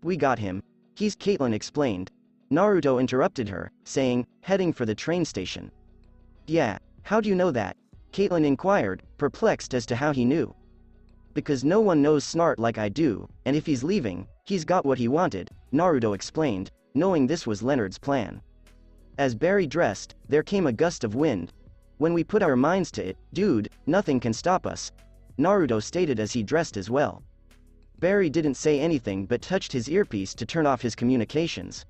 We got him. Caitlin explained. Naruto interrupted her, saying, heading for the train station. Yeah, how do you know that? Caitlin inquired, perplexed as to how he knew. Because no one knows Snart like I do, and if he's leaving, he's got what he wanted, Naruto explained, knowing this was Leonard's plan. As Barry dressed, there came a gust of wind. When we put our minds to it, dude, nothing can stop us, Naruto stated as he dressed as well. Barry didn't say anything but touched his earpiece to turn off his communications.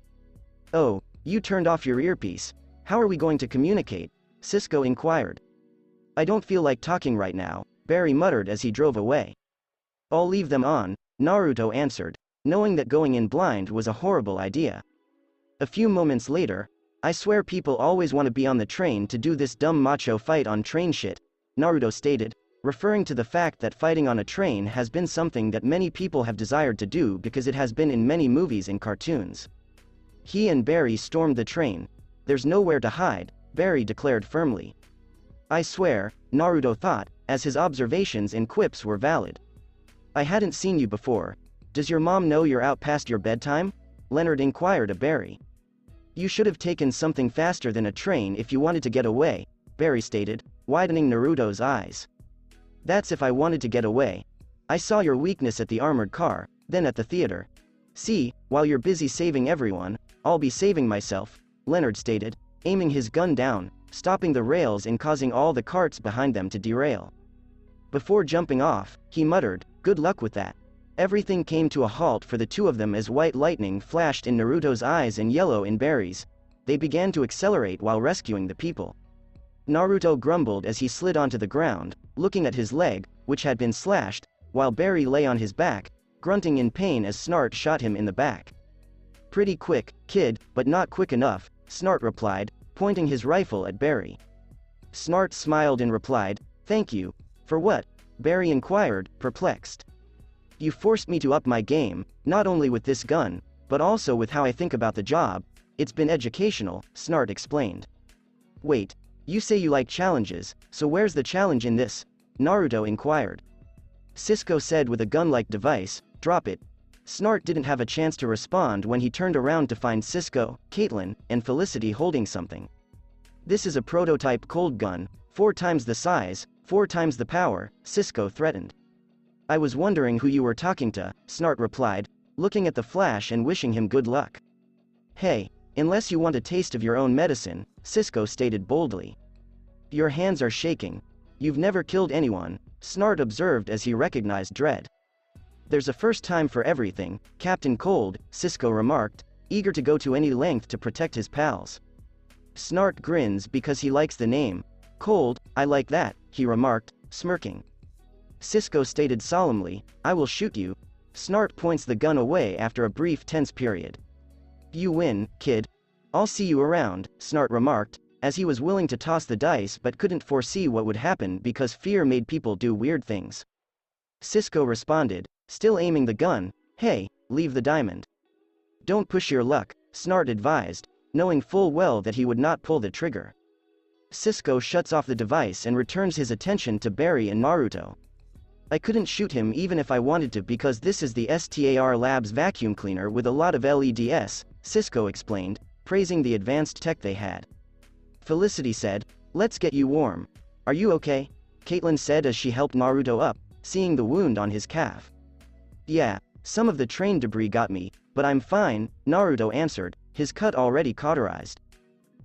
Oh, you turned off your earpiece. How are we going to communicate? Cisco inquired. I don't feel like talking right now, Barry muttered as he drove away. I'll leave them on, Naruto answered, knowing that going in blind was a horrible idea. A few moments later, I swear people always want to be on the train to do this dumb macho fight on train shit, Naruto stated, referring to the fact that fighting on a train has been something that many people have desired to do because it has been in many movies and cartoons. He and Barry stormed the train. There's nowhere to hide, Barry declared firmly. I swear, Naruto thought, as his observations and quips were valid. I hadn't seen you before. Does your mom know you're out past your bedtime? Leonard inquired of Barry. You should have taken something faster than a train if you wanted to get away, Barry stated, widening Naruto's eyes. That's if I wanted to get away. I saw your weakness at the armored car, then at the theater. See, while you're busy saving everyone, I'll be saving myself, Leonard stated, aiming his gun down, stopping the rails and causing all the carts behind them to derail. Before jumping off, he muttered, good luck with that. Everything came to a halt for the two of them as white lightning flashed in Naruto's eyes and yellow in Barry's. They began to accelerate while rescuing the people. Naruto grumbled as he slid onto the ground, looking at his leg, which had been slashed, while Barry lay on his back, grunting in pain as Snart shot him in the back. Pretty quick, kid, but not quick enough, Snart replied, pointing his rifle at Barry. Snart smiled and replied, thank you. For what? Barry inquired, perplexed. You forced me to up my game, not only with this gun, but also with how I think about the job. It's been educational, Snart explained. Wait. You say you like challenges, so where's the challenge in this? Naruto inquired. Cisco said with a gun-like device, drop it. Snart didn't have a chance to respond when he turned around to find Cisco, Caitlin, and Felicity holding something. This is a prototype cold gun, 4 times the size, 4 times the power, Cisco threatened. I was wondering who you were talking to, Snart replied, looking at the flash and wishing him good luck. Hey, unless you want a taste of your own medicine, Cisco stated boldly. Your hands are shaking. You've never killed anyone, Snart observed as he recognized Dread. There's a first time for everything, Captain Cold, Cisco remarked, eager to go to any length to protect his pals. Snart grins because he likes the name. Cold, I like that, he remarked, smirking. Cisco stated solemnly, I will shoot you. Snart points the gun away after a brief tense period. You win, kid. I'll see you around, Snart remarked, as he was willing to toss the dice but couldn't foresee what would happen because fear made people do weird things. Cisco responded, still aiming the gun, hey, leave the diamond. Don't push your luck, Snart advised, knowing full well that he would not pull the trigger. Cisco shuts off the device and returns his attention to Barry and Naruto. I couldn't shoot him even if I wanted to because this is the STAR Labs vacuum cleaner with a lot of LEDs, Cisco explained, praising the advanced tech they had. Felicity said, let's get you warm. Are you okay? Caitlin said as she helped Naruto up, seeing the wound on his calf. Yeah, some of the train debris got me, but I'm fine, Naruto answered, his cut already cauterized.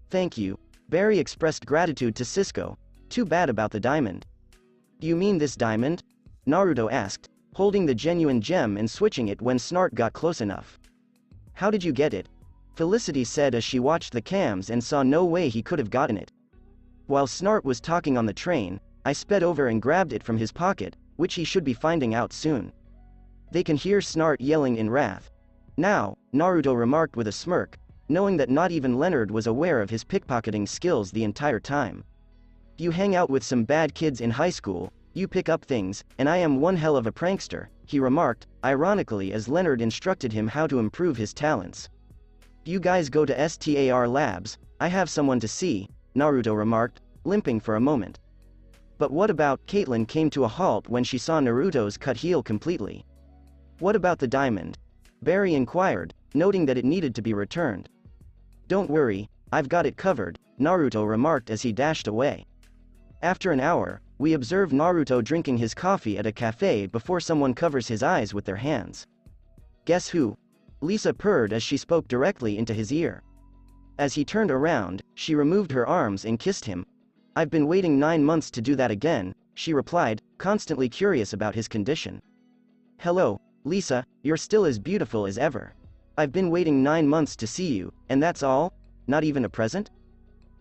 Thank you. Barry expressed gratitude to Cisco. Too bad about the diamond. You mean this diamond? Naruto asked, holding the genuine gem and switching it when Snart got close enough. How did you get it? Felicity said as she watched the cams and saw no way he could have gotten it. While Snart was talking on the train, I sped over and grabbed it from his pocket, which he should be finding out soon. They can hear Snart yelling in wrath. Now, Naruto remarked with a smirk, knowing that not even Leonard was aware of his pickpocketing skills the entire time. You hang out with some bad kids in high school, you pick up things, and I am one hell of a prankster, he remarked, ironically as Leonard instructed him how to improve his talents. You guys go to STAR Labs, I have someone to see, Naruto remarked, limping for a moment. But what about, Caitlin came to a halt when she saw Naruto's cut heel completely. What about the diamond? Barry inquired, noting that it needed to be returned. Don't worry, I've got it covered, Naruto remarked as he dashed away. After an hour, we observe Naruto drinking his coffee at a cafe before someone covers his eyes with their hands. Guess who? Lisa purred as she spoke directly into his ear. As he turned around, she removed her arms and kissed him. I've been waiting 9 months to do that again, she replied, constantly curious about his condition. Hello, Lisa, you're still as beautiful as ever. I've been waiting 9 months to see you, and that's all? Not even a present?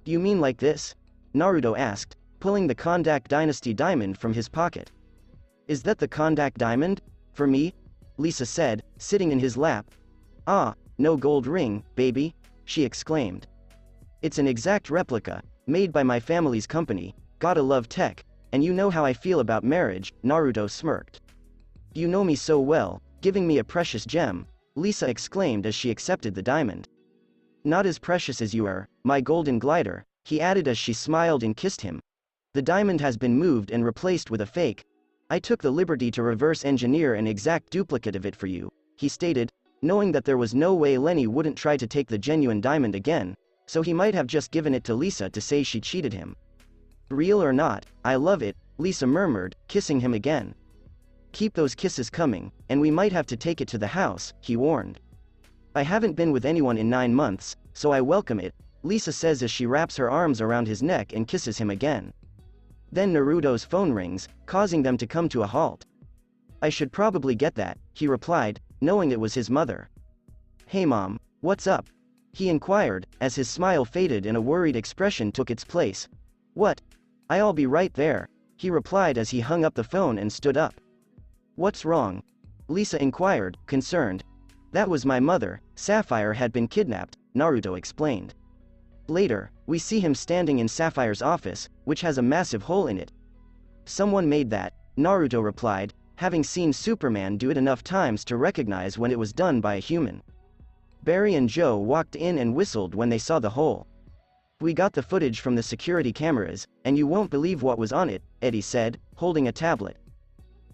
You mean like this? Naruto asked, pulling the Kondak Dynasty diamond from his pocket. Is that the Kondak diamond? For me? Lisa said, sitting in his lap. Ah, no gold ring, baby, she exclaimed. It's an exact replica, made by my family's company, gotta love tech, and you know how I feel about marriage, Naruto smirked. You know me so well, giving me a precious gem, Lisa exclaimed as she accepted the diamond. Not as precious as you are, my golden glider, he added as she smiled and kissed him. The diamond has been moved and replaced with a fake. I took the liberty to reverse engineer an exact duplicate of it for you, he stated, knowing that there was no way Lenny wouldn't try to take the genuine diamond again, so he might have just given it to Lisa to say she cheated him. Real or not, I love it, Lisa murmured, kissing him again. Keep those kisses coming, and we might have to take it to the house, he warned. I haven't been with anyone in 9 months, so I welcome it, Lisa says as she wraps her arms around his neck and kisses him again. Then Naruto's phone rings, causing them to come to a halt. I should probably get that, he replied, knowing it was his mother. Hey mom, what's up? He inquired, as his smile faded and a worried expression took its place. What? I'll be right there, he replied as he hung up the phone and stood up. What's wrong? Lisa inquired, concerned. That was my mother, Sapphire had been kidnapped, Naruto explained. Later, we see him standing in Sapphire's office, which has a massive hole in it. Someone made that, Naruto replied, having seen Superman do it enough times to recognize when it was done by a human. Barry and Joe walked in and whistled when they saw the hole. We got the footage from the security cameras, and you won't believe what was on it, Eddie said, holding a tablet.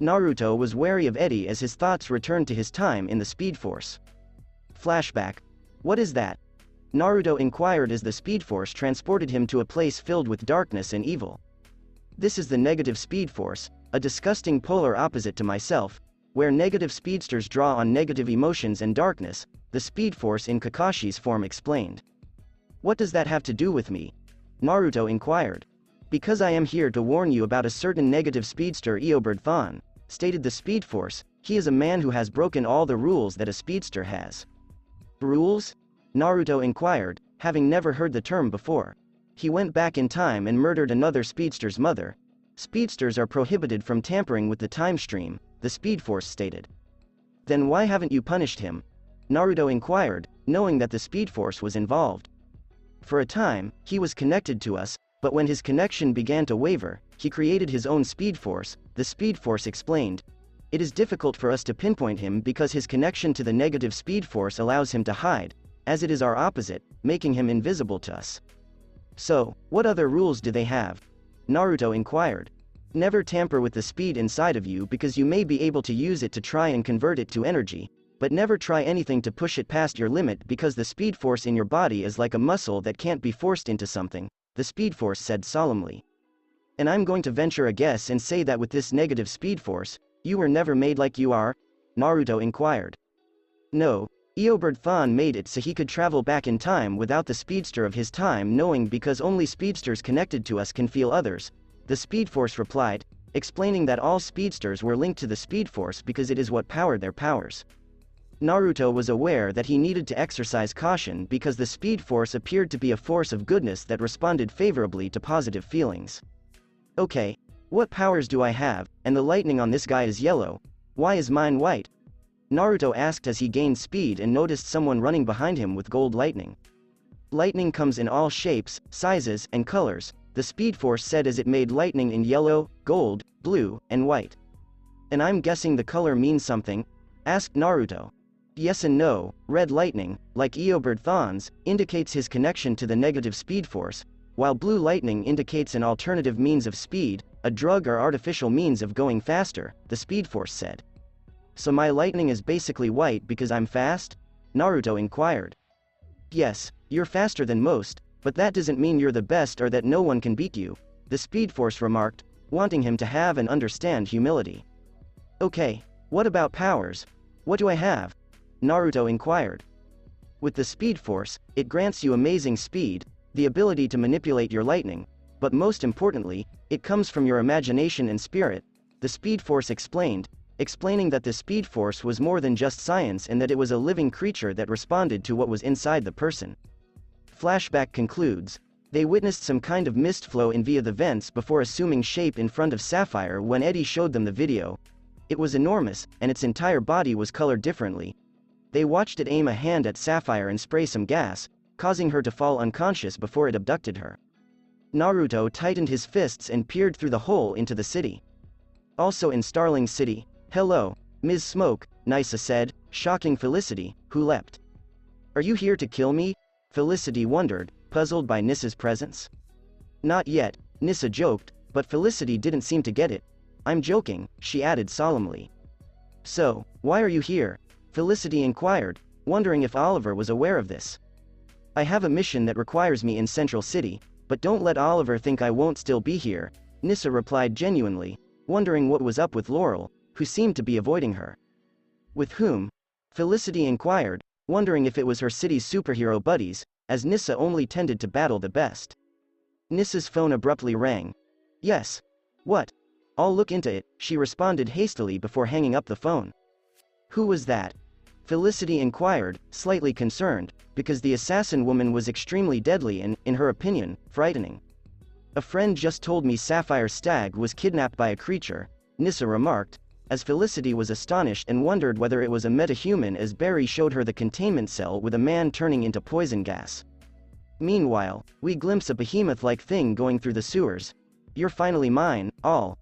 Naruto was wary of Eddie as his thoughts returned to his time in the Speed Force. Flashback. What is that? Naruto inquired as the Speed Force transported him to a place filled with darkness and evil. This is the negative Speed Force, a disgusting polar opposite to myself, where negative speedsters draw on negative emotions and darkness, the Speed Force in Kakashi's form explained. What does that have to do with me? Naruto inquired. Because I am here to warn you about a certain negative speedster Eobard Thawne, stated the Speed Force. He is a man who has broken all the rules that a speedster has. Rules? Naruto inquired, having never heard the term before. He went back in time and murdered another speedster's mother. Speedsters are prohibited from tampering with the time stream, the Speed Force stated. Then why haven't you punished him? Naruto inquired, knowing that the Speed Force was involved. For a time, he was connected to us, but when his connection began to waver, he created his own Speed Force, the Speed Force explained. It is difficult for us to pinpoint him because his connection to the negative Speed Force allows him to hide, as it is our opposite, making him invisible to us. So, what other rules do they have? Naruto inquired. Never tamper with the speed inside of you because you may be able to use it to try and convert it to energy, but never try anything to push it past your limit because the Speed Force in your body is like a muscle that can't be forced into something, the Speed Force said solemnly. And I'm going to venture a guess and say that with this negative Speed Force, you were never made like you are? Naruto inquired. No, Eobard Thawne made it so he could travel back in time without the speedster of his time knowing because only speedsters connected to us can feel others, the Speed Force replied, explaining that all speedsters were linked to the Speed Force because it is what powered their powers. Naruto was aware that he needed to exercise caution because the Speed Force appeared to be a force of goodness that responded favorably to positive feelings. Okay, what powers do I have, and the lightning on this guy is yellow, why is mine white? Naruto asked as he gained speed and noticed someone running behind him with gold lightning. Lightning comes in all shapes, sizes, and colors, the Speed Force said as it made lightning in yellow, gold, blue, and white. And I'm guessing the color means something? Asked Naruto. Yes and no. Red lightning, like Eobard Thawne's, indicates his connection to the negative Speed Force, while blue lightning indicates an alternative means of speed, a drug or artificial means of going faster, the Speed Force said. So my lightning is basically white because I'm fast? Naruto inquired. Yes, you're faster than most, but that doesn't mean you're the best or that no one can beat you, the Speed Force remarked, wanting him to have and understand humility. Okay, what about powers? What do I have? Naruto inquired. With the Speed Force, it grants you amazing speed, the ability to manipulate your lightning, but most importantly, it comes from your imagination and spirit, the Speed Force explained, explaining that the Speed Force was more than just science and that it was a living creature that responded to what was inside the person. Flashback concludes. They witnessed some kind of mist flow in via the vents before assuming shape in front of Sapphire when Eddie showed them the video. It was enormous, and its entire body was colored differently. They watched it aim a hand at Sapphire and spray some gas, causing her to fall unconscious before it abducted her. Naruto tightened his fists and peered through the hole into the city. Also in Starling City, hello, Ms. Smoke, Nisa said, shocking Felicity, who leapt. Are you here to kill me? Felicity wondered, puzzled by Nisa's presence. Not yet, Nisa joked, but Felicity didn't seem to get it. I'm joking, she added solemnly. So, why are you here? Felicity inquired, wondering if Oliver was aware of this. I have a mission that requires me in Central City, but don't let Oliver think I won't still be here, Nisa replied genuinely, wondering what was up with Laurel, who seemed to be avoiding her. With whom? Felicity inquired, wondering if it was her city's superhero buddies, as Nisa only tended to battle the best. Nisa's phone abruptly rang. Yes. What? I'll look into it, she responded hastily before hanging up the phone. Who was that? Felicity inquired, slightly concerned, because the assassin woman was extremely deadly and, in her opinion, frightening. A friend just told me Sapphire Stag was kidnapped by a creature, Nisa remarked, as Felicity was astonished and wondered whether it was a metahuman as Barry showed her the containment cell with a man turning into poison gas. Meanwhile, we glimpse a behemoth-like thing going through the sewers. You're finally mine, all.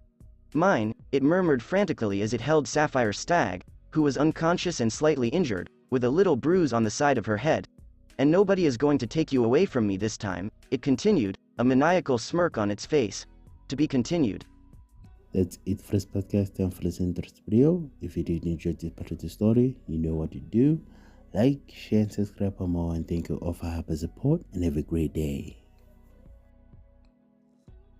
Mine, it murmured frantically as it held Sapphire Stag, who was unconscious and slightly injured, with a little bruise on the side of her head. And nobody is going to take you away from me this time, it continued, a maniacal smirk on its face. To be continued. That's it for this podcast and for listening to this video. If you did enjoy this part of the story, you know what to do. Like, share, and subscribe for more. And thank you all for help and support. And have a great day.